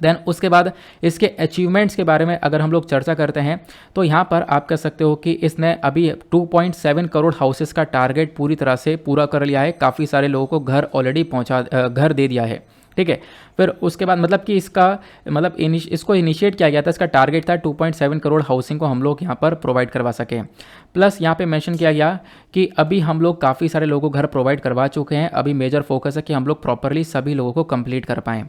देन उसके बाद इसके अचीवमेंट्स के बारे में अगर हम लोग चर्चा करते हैं, तो यहाँ पर आप कह सकते हो कि इसने अभी 2.7 करोड़ हाउसेस का टारगेट पूरी तरह से पूरा कर लिया है। काफ़ी सारे लोगों को घर ऑलरेडी घर दे दिया है, ठीक है। फिर उसके बाद मतलब कि इसका मतलब इसको इनिशिएट किया गया था, इसका टारगेट था 2.7 करोड़ हाउसिंग को हम लोग यहाँ पर प्रोवाइड करवा सकें। प्लस यहाँ पे मेंशन किया गया कि अभी हम लोग काफ़ी सारे लोगों को घर प्रोवाइड करवा चुके हैं। अभी मेजर फोकस है कि हम लोग प्रॉपरली सभी लोगों को कंप्लीट कर पाएँ।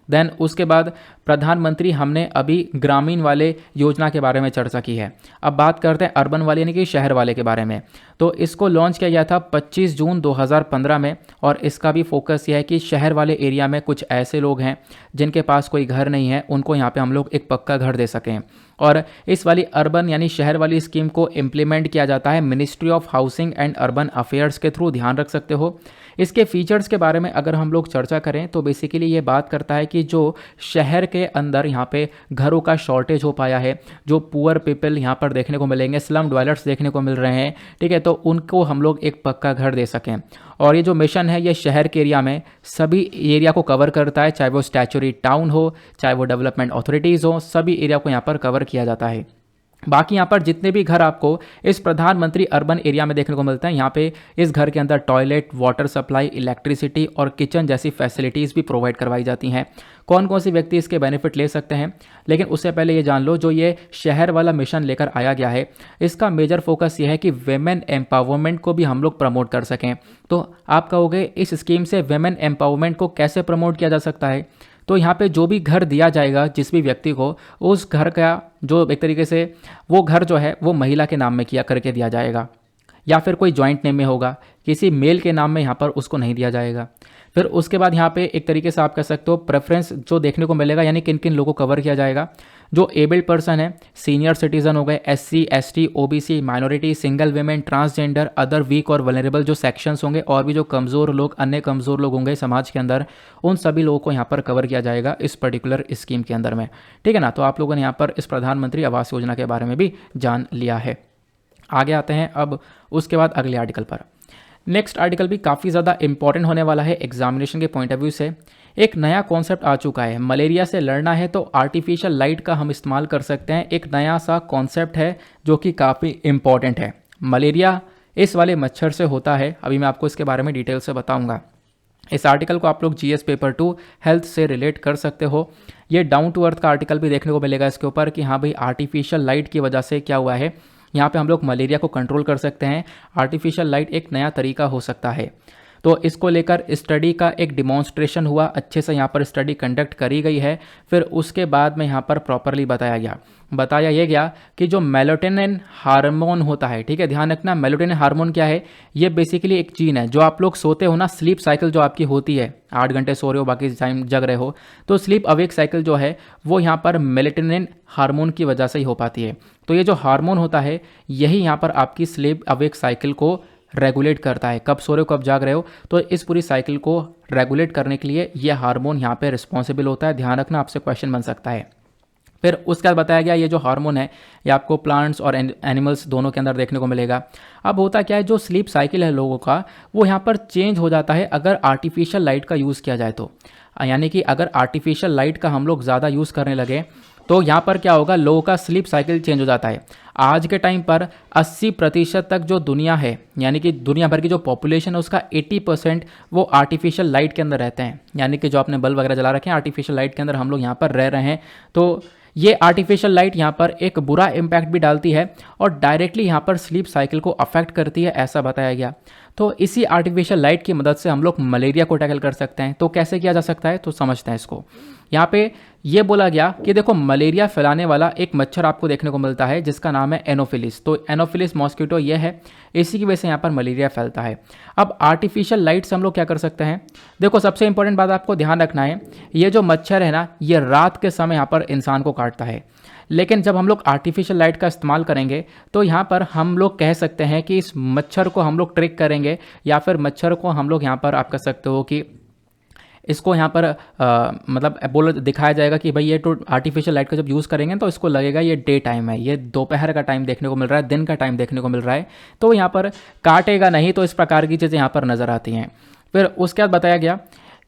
देन उसके बाद प्रधानमंत्री हमने अभी ग्रामीण वाले योजना के बारे में चर्चा की है। अब बात करते हैं अर्बन वाले यानी कि शहर वाले के बारे में। तो इसको लॉन्च किया गया था 25 जून 2015 में और इसका भी फोकस यह है कि शहर वाले एरिया में कुछ ऐसे लोग हैं जिनके पास कोई घर नहीं है, उनको यहाँ पे हम लोग एक पक्का घर दे सकें। और इस वाली अर्बन यानी शहर वाली स्कीम को इम्प्लीमेंट किया जाता है ministry of housing and urban affairs के थ्रू, ध्यान रख सकते हो। इसके फीचर्स के बारे में अगर हम लोग चर्चा करें तो बेसिकली ये बात करता है कि जो शहर के अंदर यहाँ पे घरों का शॉर्टेज हो पाया है, जो पुअर पीपल यहाँ पर देखने को मिलेंगे, स्लम ड्वेलर्स देखने को मिल रहे हैं, ठीक है, तो उनको हम लोग एक पक्का घर दे सकें। और ये जो मिशन है ये शहर के एरिया में सभी एरिया को कवर करता है, चाहे वो स्टैचुरी टाउन हो, चाहे वो डेवलपमेंट अथॉरिटीज़ हो, सभी एरिया को यहाँ पर कवर किया जाता है। बाकी यहाँ पर जितने भी घर आपको इस प्रधानमंत्री अर्बन एरिया में देखने को मिलते हैं, यहाँ पे इस घर के अंदर टॉयलेट, वाटर सप्लाई, इलेक्ट्रिसिटी और किचन जैसी फैसिलिटीज़ भी प्रोवाइड करवाई जाती हैं। कौन कौन सी व्यक्ति इसके बेनिफिट ले सकते हैं, लेकिन उससे पहले ये जान लो जो ये शहर वाला मिशन लेकर आया गया है, इसका मेजर फोकस ये है कि वेमेन एम्पावरमेंट को भी हम लोग प्रमोट कर सकें। तो आप कहोगे इस स्कीम से वेमेन एम्पावरमेंट को कैसे प्रमोट किया जा सकता है, तो यहाँ पे जो भी घर दिया जाएगा जिस भी व्यक्ति को, उस घर का जो एक तरीके से वो घर जो है वो महिला के नाम में किया करके दिया जाएगा, या फिर कोई जॉइंट नेम में होगा, किसी मेल के नाम में यहाँ पर उसको नहीं दिया जाएगा। फिर उसके बाद यहाँ पे एक तरीके से आप कह सकते हो प्रेफरेंस जो देखने को मिलेगा, यानी किन किन लोगों को कवर किया जाएगा। जो एबल्ड पर्सन है, सीनियर सिटीजन हो गए, SC ST OBC minority, single women, transgender, other weak और वल्नरेबल जो सेक्शंस होंगे, और भी जो कमज़ोर लोग, अन्य कमज़ोर लोग होंगे समाज के अंदर, उन सभी लोगों को यहाँ पर कवर किया जाएगा इस पर्टिकुलर स्कीम के अंदर में, ठीक है ना। तो आप लोगों ने यहाँ पर इस प्रधानमंत्री आवास योजना के बारे में भी जान लिया है। आगे आते हैं अब उसके बाद अगले आर्टिकल पर। नेक्स्ट आर्टिकल भी काफ़ी ज़्यादा इंपॉर्टेंट होने वाला है एग्जामिनेशन के पॉइंट ऑफ व्यू से। एक नया कॉन्सेप्ट आ चुका है, मलेरिया से लड़ना है तो आर्टिफिशियल लाइट का हम इस्तेमाल कर सकते हैं। एक नया सा कॉन्सेप्ट है जो कि काफ़ी इंपॉर्टेंट है। मलेरिया इस वाले मच्छर से होता है, अभी मैं आपको इसके बारे में डिटेल से बताऊंगा। इस आर्टिकल को आप लोग GS पेपर 2 हेल्थ से रिलेट कर सकते हो। ये डाउन टू अर्थ का आर्टिकल भी देखने को मिलेगा इसके ऊपर कि हाँ भाई आर्टिफिशियल लाइट की वजह से क्या हुआ है, यहाँ पे हम लोग मलेरिया को कंट्रोल कर सकते हैं। आर्टिफिशियल लाइट एक नया तरीका हो सकता है। तो इसको लेकर स्टडी का एक डिमॉन्स्ट्रेशन हुआ, अच्छे से यहाँ पर स्टडी कंडक्ट करी गई है। फिर उसके बाद में यहाँ पर प्रॉपरली बताया ये गया कि जो मेलाटोनिन हार्मोन होता है, ठीक है, ध्यान रखना मेलाटोनिन हार्मोन क्या है, ये बेसिकली एक जीन है। जो आप लोग सोते हो ना, स्लीप साइकिल जो आपकी होती है, 8 घंटे सो रहे हो बाकी टाइम जग रहे हो, तो स्लीप अवेक साइकिल जो है वो यहाँ पर मेलाटोनिन हार्मोन की वजह से ही हो पाती है। तो ये जो हार्मोन होता है यही यहाँ पर आपकी स्लीप अवेक साइकिल को रेगुलेट करता है, कब सो रहे हो कब जाग रहे हो। तो इस पूरी साइकिल को रेगुलेट करने के लिए ये हार्मोन यहाँ पे रिस्पॉन्सिबल होता है। ध्यान रखना, आपसे क्वेश्चन बन सकता है। फिर उसके बाद बताया गया ये जो हार्मोन है ये आपको प्लांट्स और एनिमल्स दोनों के अंदर देखने को मिलेगा। अब होता क्या है, जो स्लीप साइकिल है लोगों का वो यहाँ पर चेंज हो जाता है अगर आर्टिफिशियल लाइट का यूज़ किया जाए तो। यानी कि अगर आर्टिफिशियल लाइट का हम लोग ज़्यादा यूज़ करने लगे तो यहाँ पर क्या होगा, लोगों का स्लीप साइकिल चेंज हो जाता है। आज के टाइम पर 80% तक जो दुनिया है, यानी कि दुनिया भर की जो पॉपुलेशन है उसका 80% वो आर्टिफिशियल लाइट के अंदर रहते हैं। यानी कि जो आपने बल्ब वगैरह जला रखे हैं आर्टिफिशियल लाइट के अंदर हम लोग यहाँ पर रह रहे हैं। तो ये आर्टिफिशियल लाइट यहाँ पर एक बुरा इम्पैक्ट भी डालती है और डायरेक्टली यहाँ पर स्लीप साइकिल को अफेक्ट करती है, ऐसा बताया गया। तो इसी आर्टिफिशियल लाइट की मदद से हम लोग मलेरिया को टैकल कर सकते हैं। तो कैसे किया जा सकता है, तो समझते हैं इसको। यहाँ पे ये बोला गया कि देखो, मलेरिया फैलाने वाला एक मच्छर आपको देखने को मिलता है जिसका नाम है एनोफिलिस। तो एनोफिलिस मॉस्किटो ये है, इसी की वजह से यहाँ पर मलेरिया फैलता है। अब आर्टिफिशियल लाइट से हम लोग क्या कर सकते हैं, देखो सबसे इंपॉर्टेंट बात आपको ध्यान रखना है, ये जो मच्छर है ना, ये रात के समय यहाँ पर इंसान को काटता है। लेकिन जब हम लोग आर्टिफिशियल लाइट का इस्तेमाल करेंगे तो यहाँ पर हम लोग कह सकते हैं कि इस मच्छर को हम लोग ट्रिक करेंगे, या फिर मच्छर को हम लोग यहाँ पर आप कह सकते हो कि इसको यहाँ पर मतलब बोल दिखाया जाएगा कि भाई ये तो आर्टिफिशियल लाइट का जब यूज़ करेंगे तो इसको लगेगा ये डे टाइम है, ये दोपहर का टाइम देखने को मिल रहा है, दिन का टाइम देखने को मिल रहा है, तो यहाँ पर काटेगा नहीं। तो इस प्रकार की चीज़ें यहाँ पर नज़र आती हैं। फिर उसके बाद बताया गया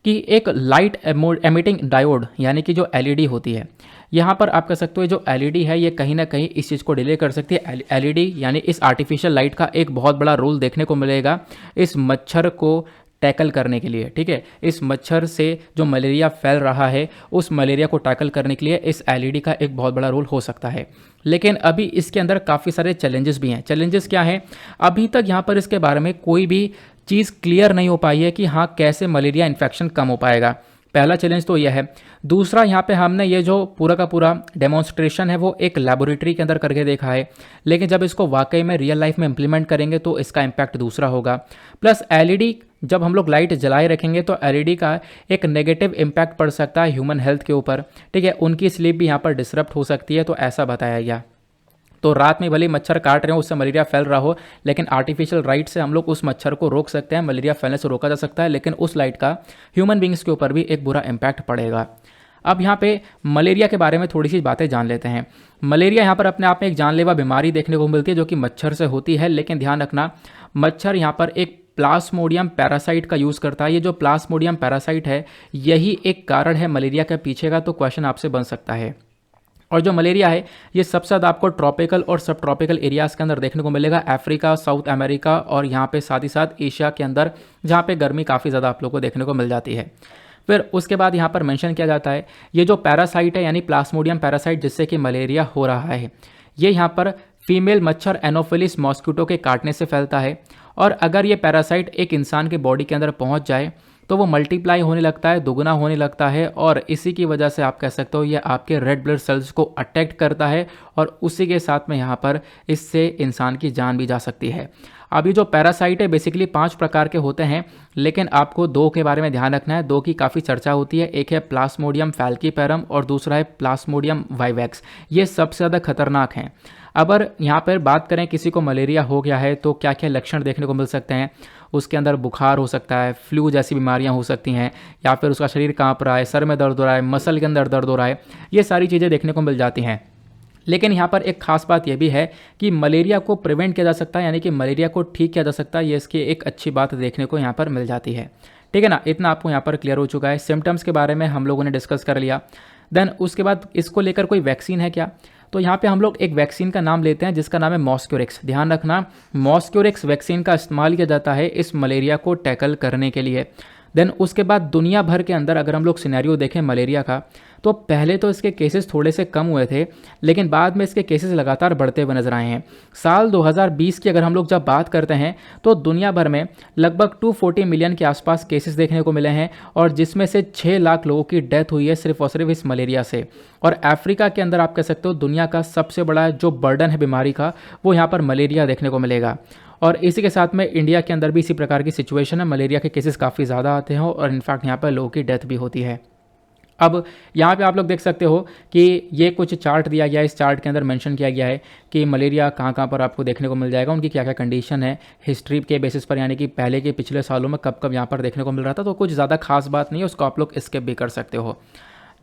कि एक लाइट एमिटिंग डायोड यानी कि जो एलईडी होती है, यहाँ पर आप कह सकते हो जो एलईडी है ये कहीं ना कहीं इस चीज़ को डिले कर सकती है। एलईडी यानी इस आर्टिफिशियल लाइट का एक बहुत बड़ा रोल देखने को मिलेगा इस मच्छर को टैकल करने के लिए, ठीक है। इस मच्छर से जो मलेरिया फैल रहा है उस मलेरिया को टैकल करने के लिए इस एलईडी का एक बहुत बड़ा रोल हो सकता है। लेकिन अभी इसके अंदर काफ़ी सारे चैलेंजेस भी हैं। चैलेंजेस क्या हैं, अभी तक यहाँ पर इसके बारे में कोई भी चीज़ क्लियर नहीं हो पाई है कि हाँ कैसे मलेरिया इन्फेक्शन कम हो पाएगा। पहला चैलेंज तो यह है। दूसरा, यहाँ पे हमने ये जो पूरा का पूरा डेमोन्स्ट्रेशन है वो एक लेबोरेटरी के अंदर करके देखा है, लेकिन जब इसको वाकई में रियल लाइफ में इंप्लीमेंट करेंगे तो इसका इम्पैक्ट दूसरा होगा। प्लस एलईडी जब हम लोग लाइट जलाए रखेंगे तो एलईडी का एक नेगेटिव इम्पैक्ट पड़ सकता है ह्यूमन हेल्थ के ऊपर, ठीक है। उनकी स्लीप भी यहाँ पर डिस्टर्ब हो सकती है, तो ऐसा बताया गया। तो रात में भले मच्छर काट रहे हो, उससे मलेरिया फैल रहा हो, लेकिन आर्टिफिशियल लाइट से हम लोग उस मच्छर को रोक सकते हैं, मलेरिया फैलने से रोका जा सकता है, लेकिन उस लाइट का ह्यूमन बींग्स के ऊपर भी एक बुरा इम्पैक्ट पड़ेगा। अब यहाँ पे मलेरिया के बारे में थोड़ी सी बातें जान लेते हैं। मलेरिया यहाँ पर अपने आप में एक जानलेवा बीमारी देखने को मिलती है जो कि मच्छर से होती है, लेकिन ध्यान रखना मच्छर यहाँ पर एक प्लाज्मोडियम पैरासाइट का यूज़ करता है। ये जो प्लाज्मोडियम पैरासाइट है यही एक कारण है मलेरिया के पीछे का, तो क्वेश्चन आपसे बन सकता है। और जो मलेरिया है ये सबसे ज़्यादा आपको ट्रॉपिकल और सब ट्रॉपिकल एरियाज़ के अंदर देखने को मिलेगा, अफ्रीका, साउथ अमेरिका और यहाँ पे साथ ही साथ एशिया के अंदर, जहाँ पे गर्मी काफ़ी ज़्यादा आप लोग को देखने को मिल जाती है। फिर उसके बाद यहाँ पर मेंशन किया जाता है ये जो पैरासाइट है यानी प्लाज्मोडियम पैरासाइट जिससे कि मलेरिया हो रहा है, ये यहाँ पर फीमेल मच्छर एनोफिलिस मॉस्किटो के काटने से फैलता है। और अगर ये पैरासाइट एक इंसान के बॉडी के अंदर पहुँच जाए तो वो मल्टीप्लाई होने लगता है, दोगुना होने लगता है, और इसी की वजह से आप कह सकते हो ये आपके रेड ब्लड सेल्स को अटैक करता है और उसी के साथ में यहाँ पर इससे इंसान की जान भी जा सकती है। अब ये जो पैरासाइट है बेसिकली 5 प्रकार के होते हैं, लेकिन आपको 2 के बारे में ध्यान रखना है। 2 की काफ़ी चर्चा होती है, एक है प्लाज्मोडियम फैल्कीपेरम और दूसरा है प्लाज्मोडियम वाइवैक्स। ये सबसे ज़्यादा खतरनाक हैं। अगर यहाँ पर बात करें किसी को मलेरिया हो गया है तो क्या क्या लक्षण देखने को मिल सकते हैं, उसके अंदर बुखार हो सकता है, फ्लू जैसी बीमारियां हो सकती हैं, या फिर उसका शरीर कांप रहा है, सर में दर्द हो रहा है, मसल के अंदर दर्द हो रहा है, ये सारी चीज़ें देखने को मिल जाती हैं। लेकिन यहाँ पर एक खास बात यह भी है कि मलेरिया को प्रिवेंट किया जा सकता है, यानी कि मलेरिया को ठीक किया जा सकता है। ये इसकी एक अच्छी बात देखने को यहाँ पर मिल जाती है, ठीक है ना। इतना आपको यहाँ पर क्लियर हो चुका है। सिम्टम्स के बारे में हम लोगों ने डिस्कस कर लिया। देन उसके बाद इसको लेकर कोई वैक्सीन है क्या, तो यहाँ पे हम लोग एक वैक्सीन का नाम लेते हैं जिसका नाम है मॉस्क्यूरिक्स। ध्यान रखना, मॉस्क्यूरिक्स वैक्सीन का इस्तेमाल किया जाता है इस मलेरिया को टैकल करने के लिए। देन उसके बाद दुनिया भर के अंदर अगर हम लोग सिनेरियो देखें मलेरिया का, तो पहले तो इसके केसेस थोड़े से कम हुए थे, लेकिन बाद में इसके केसेस लगातार बढ़ते हुए नजर आए हैं। साल 2020 की अगर हम लोग जब बात करते हैं तो दुनिया भर में लगभग 240 मिलियन के आसपास केसेस देखने को मिले हैं, और जिसमें से 6 लाख लोगों की डेथ हुई है सिर्फ और सिर्फ इस मलेरिया से। और अफ्रीका के अंदर आप कह सकते हो दुनिया का सबसे बड़ा जो बर्डन है बीमारी का, वो यहाँ पर मलेरिया देखने को मिलेगा। और इसी के साथ में इंडिया के अंदर भी इसी प्रकार की सिचुएशन है, मलेरिया के केसेस काफ़ी ज़्यादा आते हैं और इनफैक्ट यहाँ पर लोगों की डेथ भी होती है। अब यहाँ पे आप लोग देख सकते हो कि ये कुछ चार्ट दिया गया है। इस चार्ट के अंदर मेंशन किया गया है कि मलेरिया कहाँ कहाँ पर आपको देखने को मिल जाएगा, उनकी क्या क्या कंडीशन है हिस्ट्री के बेसिस पर, यानी कि पहले के पिछले सालों में कब कब यहाँ पर देखने को मिल रहा था। तो कुछ ज़्यादा खास बात नहीं है, उसको आप लोग स्किप भी कर सकते हो।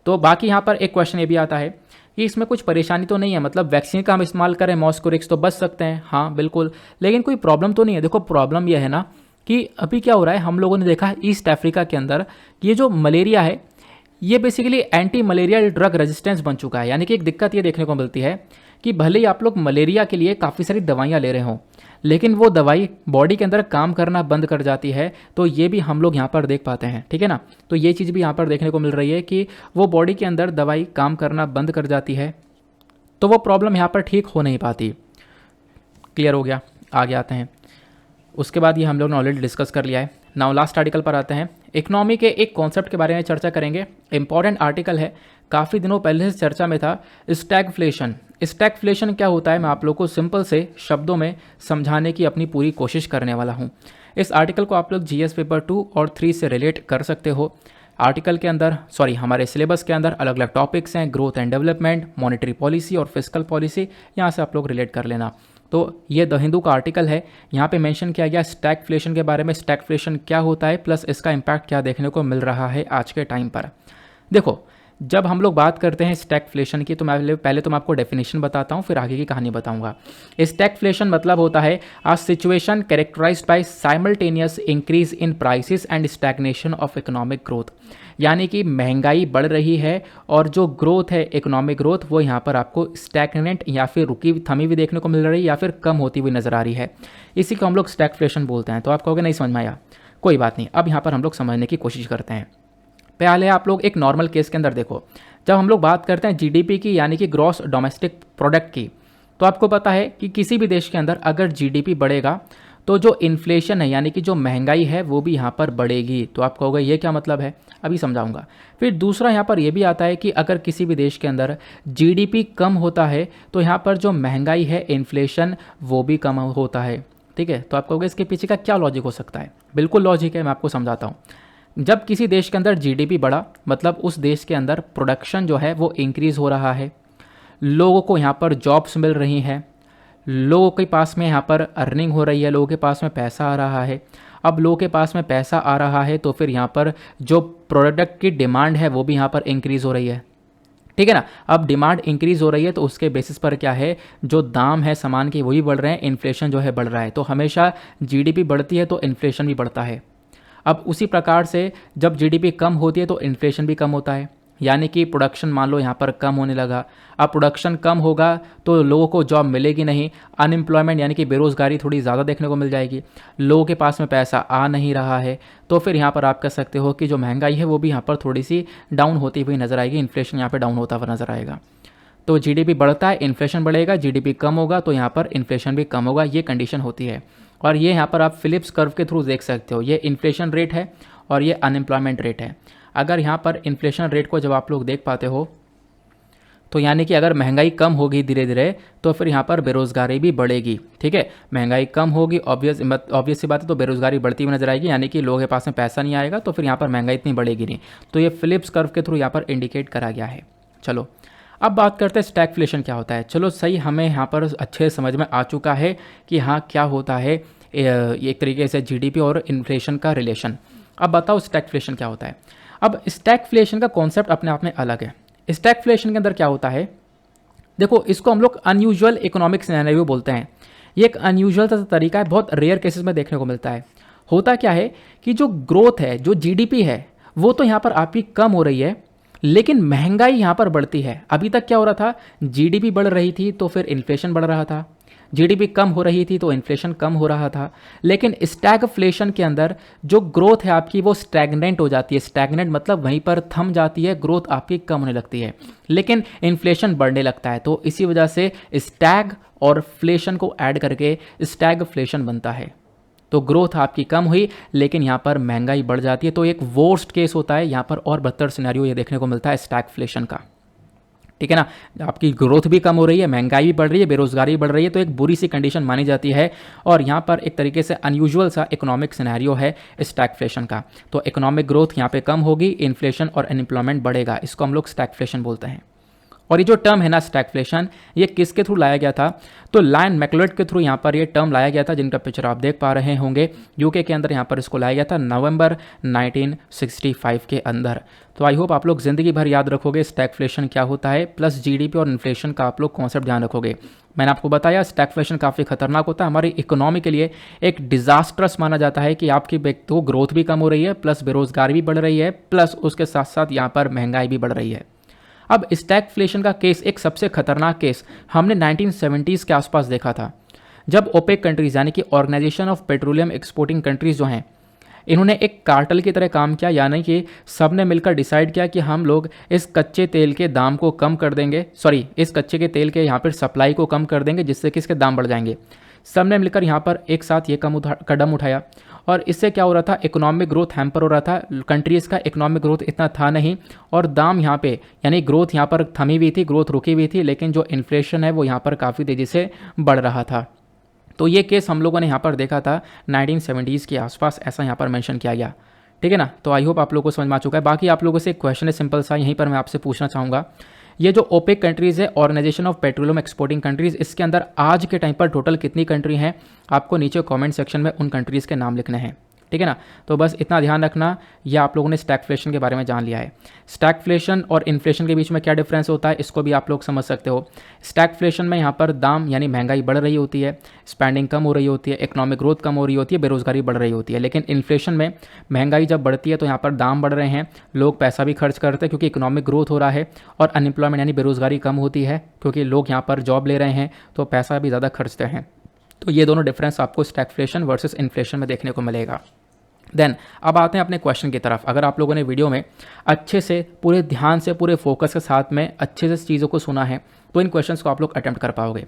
तो बाकी यहाँ पर एक क्वेश्चन ये भी आता है कि इसमें कुछ परेशानी तो नहीं है, मतलब वैक्सीन का हम इस्तेमाल करें मॉस्क्यूरिक्स तो बच सकते हैं, हाँ बिल्कुल, लेकिन कोई प्रॉब्लम तो नहीं है। देखो प्रॉब्लम यह है ना कि अभी क्या हो रहा है, हम लोगों ने देखा ईस्ट अफ्रीका के अंदर ये जो मलेरिया है ये basically anti malarial drug resistance बन चुका है। यानी कि एक दिक्कत ये देखने को मिलती है कि भले ही आप लोग मलेरिया के लिए काफ़ी सारी दवाइयाँ ले रहे हों, लेकिन वो दवाई बॉडी के अंदर काम करना बंद कर जाती है। तो ये भी हम लोग यहाँ पर देख पाते हैं, ठीक है ना। तो ये चीज़ भी यहाँ पर देखने को मिल रही है कि वो बॉडी के अंदर दवाई काम करना बंद कर जाती है, तो वो प्रॉब्लम यहाँ पर ठीक हो नहीं पाती। क्लियर हो गया, आगे आते हैं। उसके बाद ये हम लोग ने ऑलरेडी डिस्कस कर लिया है। नाउ लास्ट आर्टिकल पर आते हैं। इकोनॉमी के एक कॉन्सेप्ट के बारे में चर्चा करेंगे। इंपॉर्टेंट आर्टिकल है, काफ़ी दिनों पहले से चर्चा में था। स्टैगफ्लेशन। स्टैगफ्लेशन क्या होता है, मैं आप लोग को सिंपल से शब्दों में समझाने की अपनी पूरी कोशिश करने वाला हूँ। इस आर्टिकल को आप लोग जीएस पेपर 2 और 3 से रिलेट कर सकते हो। आर्टिकल के अंदर हमारे सिलेबस के अंदर अलग अलग टॉपिक्स हैं, growth and development, monetary policy और फिस्कल पॉलिसी, यहाँ से आप लोग रिलेट कर लेना। तो ये द हिंदू का आर्टिकल है, यहाँ पे मेंशन किया गया स्टैगफ्लेशन के बारे में। स्टैगफ्लेशन क्या होता है प्लस इसका इम्पैक्ट क्या देखने को मिल रहा है आज के टाइम पर। देखो, जब हम लोग बात करते हैं स्टैगफ्लेशन की, तो मैं पहले तो मैं आपको डेफिनेशन बताता हूँ, फिर आगे की कहानी बताऊंगा। स्टैगफ्लेशन मतलब होता है a situation characterised by simultaneous increase in prices and stagnation of economic growth. यानी कि महंगाई बढ़ रही है और जो ग्रोथ है, इकोनॉमिक ग्रोथ, वो यहाँ पर आपको स्टैग्नेंट या फिर रुकी थमी हुई देखने को मिल रही है या फिर कम होती हुई नजर आ रही है। इसी को हम लोग स्टैगफ्लेशन बोलते हैं। तो आप कहोगे नहीं समझ में आया, कोई बात नहीं, अब यहाँ पर हम लोग समझने की कोशिश करते हैं। पहले आप लोग एक नॉर्मल केस के अंदर देखो, जब हम लोग बात करते हैं जीडीपी की यानी कि ग्रॉस डोमेस्टिक प्रोडक्ट की, तो आपको पता है कि किसी भी देश के अंदर अगर जीडीपी बढ़ेगा तो जो इन्फ्लेशन है यानी कि जो महंगाई है वो भी यहाँ पर बढ़ेगी। तो आप कहोगे ये क्या मतलब है, अभी समझाऊंगा। फिर दूसरा यहाँ पर ये भी आता है कि अगर किसी भी देश के अंदर जीडीपी कम होता है तो यहाँ पर जो महंगाई है, इन्फ्लेशन, वो भी कम होता है। ठीक है, तो आप कहोगे इसके पीछे का क्या लॉजिक हो सकता है। बिल्कुल लॉजिक है, मैं आपको समझाता हूँ। जब किसी देश के अंदर जीडीपी बढ़ा मतलब उस देश के अंदर प्रोडक्शन जो है वो इंक्रीज़ हो रहा है, लोगों को यहाँ पर जॉब्स मिल रही हैं, लोगों के पास में यहाँ पर अर्निंग हो रही है, लोगों के पास में पैसा आ रहा है। अब लोगों के पास में पैसा आ रहा है तो फिर यहाँ पर जो प्रोडक्ट की डिमांड है वो भी यहाँ पर इंक्रीज़ हो रही है। ठीक है ना। अब डिमांड इंक्रीज़ हो रही है तो उसके बेसिस पर क्या है, जो दाम है सामान के वही बढ़ रहे हैं, इन्फ्लेशन जो है बढ़ रहा है। तो हमेशा जीडीपी बढ़ती है तो इन्फ्लेशन भी बढ़ता है। अब उसी प्रकार से जब जीडीपी कम होती है तो इन्फ्लेशन भी कम होता है। यानी कि प्रोडक्शन मान लो यहाँ पर कम होने लगा। अब प्रोडक्शन कम होगा तो लोगों को जॉब मिलेगी नहीं, अनएम्प्लॉयमेंट यानी कि बेरोज़गारी थोड़ी ज़्यादा देखने को मिल जाएगी, लोगों के पास में पैसा आ नहीं रहा है। तो फिर यहाँ पर आप कह सकते हो कि जो महंगाई है वो भी यहाँ पर थोड़ी सी डाउन होती हुई नज़र आएगी, इन्फ्लेशन यहाँ पर डाउन होता हुआ नज़र आएगा। तो जीडीपी बढ़ता है, इन्फ्लेशन बढ़ेगा, जीडीपी कम होगा तो यहाँ पर इन्फ्लेशन भी कम होगा, ये कंडीशन होती है। और ये यहाँ पर आप फिलिप्स कर्व के थ्रू देख सकते हो, ये इन्फ्लेशन रेट है और ये अनएम्प्लॉयमेंट रेट है। अगर यहाँ पर इन्फ्लेशन रेट को जब आप लोग देख पाते हो तो यानी कि अगर महंगाई कम होगी धीरे धीरे तो फिर यहाँ पर बेरोज़गारी भी बढ़ेगी। ठीक है, महंगाई कम होगी, ऑब्वियस सी बात है, तो बेरोज़गारी बढ़ती हुई नजर आएगी, यानी कि लोगों के पास में पैसा नहीं आएगा तो फिर यहाँ पर महंगाई इतनी बढ़ेगी नहीं। तो ये फिलिप्स कर्व के थ्रू यहाँ पर इंडिकेट करा गया है। चलो अब बात करते हैं स्टैगफ्लेशन क्या होता है। चलो सही, हमें यहाँ पर अच्छे समझ में आ चुका है कि हाँ क्या होता है एक तरीके से जीडीपी और इन्फ्लेशन का रिलेशन। अब बताओ स्टैगफ्लेशन क्या होता है। अब स्टैगफ्लेशन का कॉन्सेप्ट अपने आप में अलग है। स्टैगफ्लेशन के अंदर क्या होता है, देखो इसको हम लोग अनयूजुअल इकोनॉमिक सिनेरियो बोलते हैं। ये एक अनयूजुअल तरीका है, बहुत रेयर केसेस में देखने को मिलता है। होता क्या है कि जो ग्रोथ है, जो जीडीपी है, वो तो यहाँ पर आपकी कम हो रही है लेकिन महंगाई यहाँ पर बढ़ती है। अभी तक क्या हो रहा था, जीडीपी बढ़ रही थी तो फिर इन्फ्लेशन बढ़ रहा था, जीडीपी कम हो रही थी तो इन्फ्लेशन कम हो रहा था। लेकिन स्टैगफ्लेशन के अंदर जो ग्रोथ है आपकी वो स्टैग्नेंट हो जाती है। स्टैग्नेंट मतलब वहीं पर थम जाती है, ग्रोथ आपकी कम होने लगती है लेकिन इन्फ्लेशन बढ़ने लगता है। तो इसी वजह से स्टैग और फ्लेशन को ऐड करके स्टैगफ्लेशन बनता है। तो ग्रोथ आपकी कम हुई लेकिन यहाँ पर महंगाई बढ़ जाती है। तो एक वर्स्ट केस होता है यहाँ पर, और बदतर सिनेरियो ये देखने को मिलता है स्टैगफ्लेशन का। ठीक है ना, आपकी ग्रोथ भी कम हो रही है, महंगाई भी बढ़ रही है, बेरोजगारी भी बढ़ रही है, तो एक बुरी सी कंडीशन मानी जाती है। और यहाँ पर एक तरीके से अनयूजुअल सा इकोनॉमिक सिनेरियो है स्टैगफ्लेशन का। तो इकोनॉमिक ग्रोथ यहाँ पे कम होगी, इन्फ्लेशन और अनएम्प्लॉयमेंट बढ़ेगा, इसको हम लोग स्टैगफ्लेशन बोलते हैं। और ये जो टर्म है ना स्टैगफ्लेशन, ये किसके थ्रू लाया गया था, तो लायन मैकलोड के थ्रू यहाँ पर ये टर्म लाया गया था, जिनका पिक्चर आप देख पा रहे होंगे। यूके के अंदर यहाँ पर इसको लाया गया था नवंबर 1965 के अंदर। तो आई होप आप लोग ज़िंदगी भर याद रखोगे स्टैगफ्लेशन क्या होता है, प्लस जीडीपी और इन्फ्लेशन का आप लोग कॉन्सेप्ट ध्यान रखोगे। मैंने आपको बताया स्टैगफ्लेशन काफ़ी खतरनाक होता है, हमारी इकोनॉमी के लिए एक डिजास्ट्रस माना जाता है कि आपकी तो ग्रोथ भी कम हो रही है, प्लस बेरोजगारी भी बढ़ रही है, प्लस उसके साथ साथ यहाँ पर महंगाई भी बढ़ रही है। अब स्टैगफ्लेशन का केस, एक सबसे खतरनाक केस हमने 1970s के आसपास देखा था, जब ओपेक कंट्रीज़ यानी कि organisation of petroleum exporting countries जो हैं, इन्होंने एक कार्टेल की तरह काम किया, यानी कि सब ने मिलकर डिसाइड किया कि हम लोग इस कच्चे तेल के दाम को कम कर देंगे, इस कच्चे के तेल के यहाँ पर सप्लाई को कम कर देंगे, जिससे कि इसके दाम बढ़ जाएंगे। सब ने मिलकर यहाँ पर एक साथ ये कदम उठाया और इससे क्या हो रहा था, इकोनॉमिक ग्रोथ हैम्पर हो रहा था, कंट्रीज़ का इकोनॉमिक ग्रोथ इतना था नहीं और दाम यहाँ पे यानी ग्रोथ यहाँ पर थमी हुई थी, ग्रोथ रुकी हुई थी, लेकिन जो इन्फ्लेशन है वो यहाँ पर काफ़ी तेज़ी से बढ़ रहा था। तो ये केस हम लोगों ने यहाँ पर देखा था 1970s के आसपास, ऐसा यहाँ पर मेंशन किया गया। ठीक है ना। तो आई होप आप लोगों को समझ में आ चुका है। बाकी आप लोगों से एक क्वेश्चन है सिंपल सा, यहीं पर मैं आपसे पूछना चाहूँगा, ये जो ओपेक कंट्रीज़ है, organisation of petroleum exporting countries, इसके अंदर आज के टाइम पर टोटल कितनी कंट्री हैं? आपको नीचे कमेंट सेक्शन में उन कंट्रीज़ के नाम लिखने हैं। ठीक है ना। तो बस इतना ध्यान रखना, यह आप लोगों ने स्टैगफ्लेशन के बारे में जान लिया है। स्टैगफ्लेशन और इन्फ्लेशन के बीच में क्या डिफरेंस होता है, इसको भी आप लोग समझ सकते हो। स्टैगफ्लेशन में यहाँ पर दाम यानी महंगाई बढ़ रही होती है, स्पेंडिंग कम हो रही होती है, इकोनॉमिक ग्रोथ कम हो रही होती है, बेरोजगारी बढ़ रही होती है। लेकिन इन्फ्लेशन में महंगाई जब बढ़ती है तो यहाँ पर दाम बढ़ रहे हैं, लोग पैसा भी खर्च करते हैं क्योंकि इकोनॉमिक ग्रोथ हो रहा है, और अनएम्प्लॉयमेंट यानी बेरोजगारी कम होती है क्योंकि लोग यहाँ पर जॉब ले रहे हैं तो पैसा भी ज़्यादा खर्चते हैं। तो ये दोनों डिफरेंस आपको स्टैगफ्लेशन वर्सेस इन्फ्लेशन में देखने को मिलेगा। देन अब आते हैं अपने क्वेश्चन की तरफ। अगर आप लोगों ने वीडियो में अच्छे से, पूरे ध्यान से, पूरे फोकस के साथ में अच्छे से चीज़ों को सुना है तो इन क्वेश्चंस को आप लोग अटेम्प्ट कर पाओगे।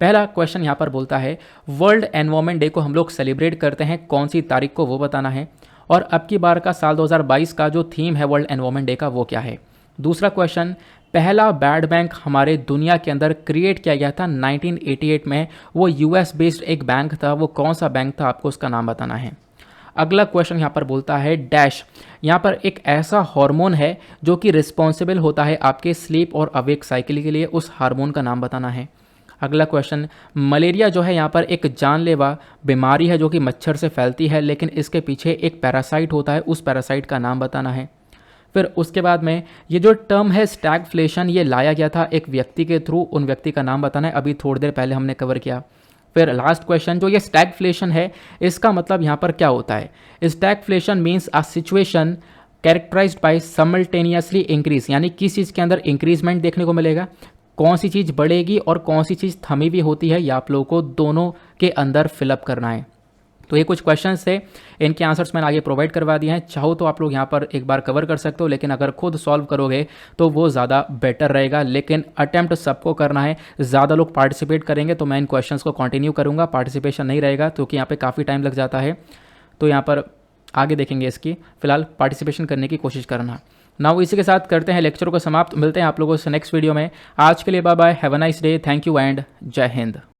पहला क्वेश्चन यहाँ पर बोलता है वर्ल्ड एनवायरनमेंट डे को हम लोग सेलिब्रेट करते हैं कौन सी तारीख को, वो बताना है। और अब की बार का साल 2022 का जो थीम है वर्ल्ड एनवायरनमेंट डे का वो क्या है। दूसरा क्वेश्चन, पहला बैड बैंक हमारे दुनिया के अंदर क्रिएट किया गया था 1988 में, वो यूएस बेस्ड एक बैंक था, वो कौन सा बैंक था, आपको उसका नाम बताना है। अगला क्वेश्चन यहाँ पर बोलता है डैश, यहाँ पर एक ऐसा हार्मोन है जो कि रिस्पॉन्सिबल होता है आपके स्लीप और अवेक साइकिल के लिए, उस हार्मोन का नाम बताना है। अगला क्वेश्चन, मलेरिया जो है यहाँ पर एक जानलेवा बीमारी है जो कि मच्छर से फैलती है, लेकिन इसके पीछे एक पैरासाइट होता है, उस पैरासाइट का नाम बताना है। फिर उसके बाद में ये जो टर्म है स्टैगफ्लेशन, ये लाया गया था एक व्यक्ति के थ्रू, उन व्यक्ति का नाम बताना है, अभी थोड़ी देर पहले हमने कवर किया। फिर लास्ट क्वेश्चन, जो ये स्टैगफ्लेशन है इसका मतलब यहाँ पर क्या होता है। Stagflation means a situation characterised by simultaneously increase, यानी किस चीज़ के अंदर इंक्रीजमेंट देखने को मिलेगा, कौन सी चीज़ बढ़ेगी और कौन सी चीज़ थमी हुई होती है, या आप लोगों को दोनों के अंदर फिलअप करना है। तो ये कुछ क्वेश्चंस थे, इनके आंसर्स मैंने आगे प्रोवाइड करवा दिए हैं। चाहो तो आप लोग यहाँ पर एक बार कवर कर सकते हो, लेकिन अगर खुद सॉल्व करोगे तो वो ज़्यादा बेटर रहेगा। लेकिन अटेम्प्ट सबको करना है, ज़्यादा लोग पार्टिसिपेट करेंगे तो मैं इन क्वेश्चंस को कंटिन्यू करूँगा, पार्टिसिपेशन नहीं रहेगा क्योंकि यहाँ पे काफ़ी टाइम लग जाता है। तो यहाँ पर आगे देखेंगे इसकी, फिलहाल पार्टिसिपेशन करने की कोशिश करना। नाउ इसी के साथ करते हैं लेक्चर को समाप्त, मिलते हैं आप लोगों से नेक्स्ट वीडियो में। आज के लिए bye bye, have a nice day, thank you and जय हिंद।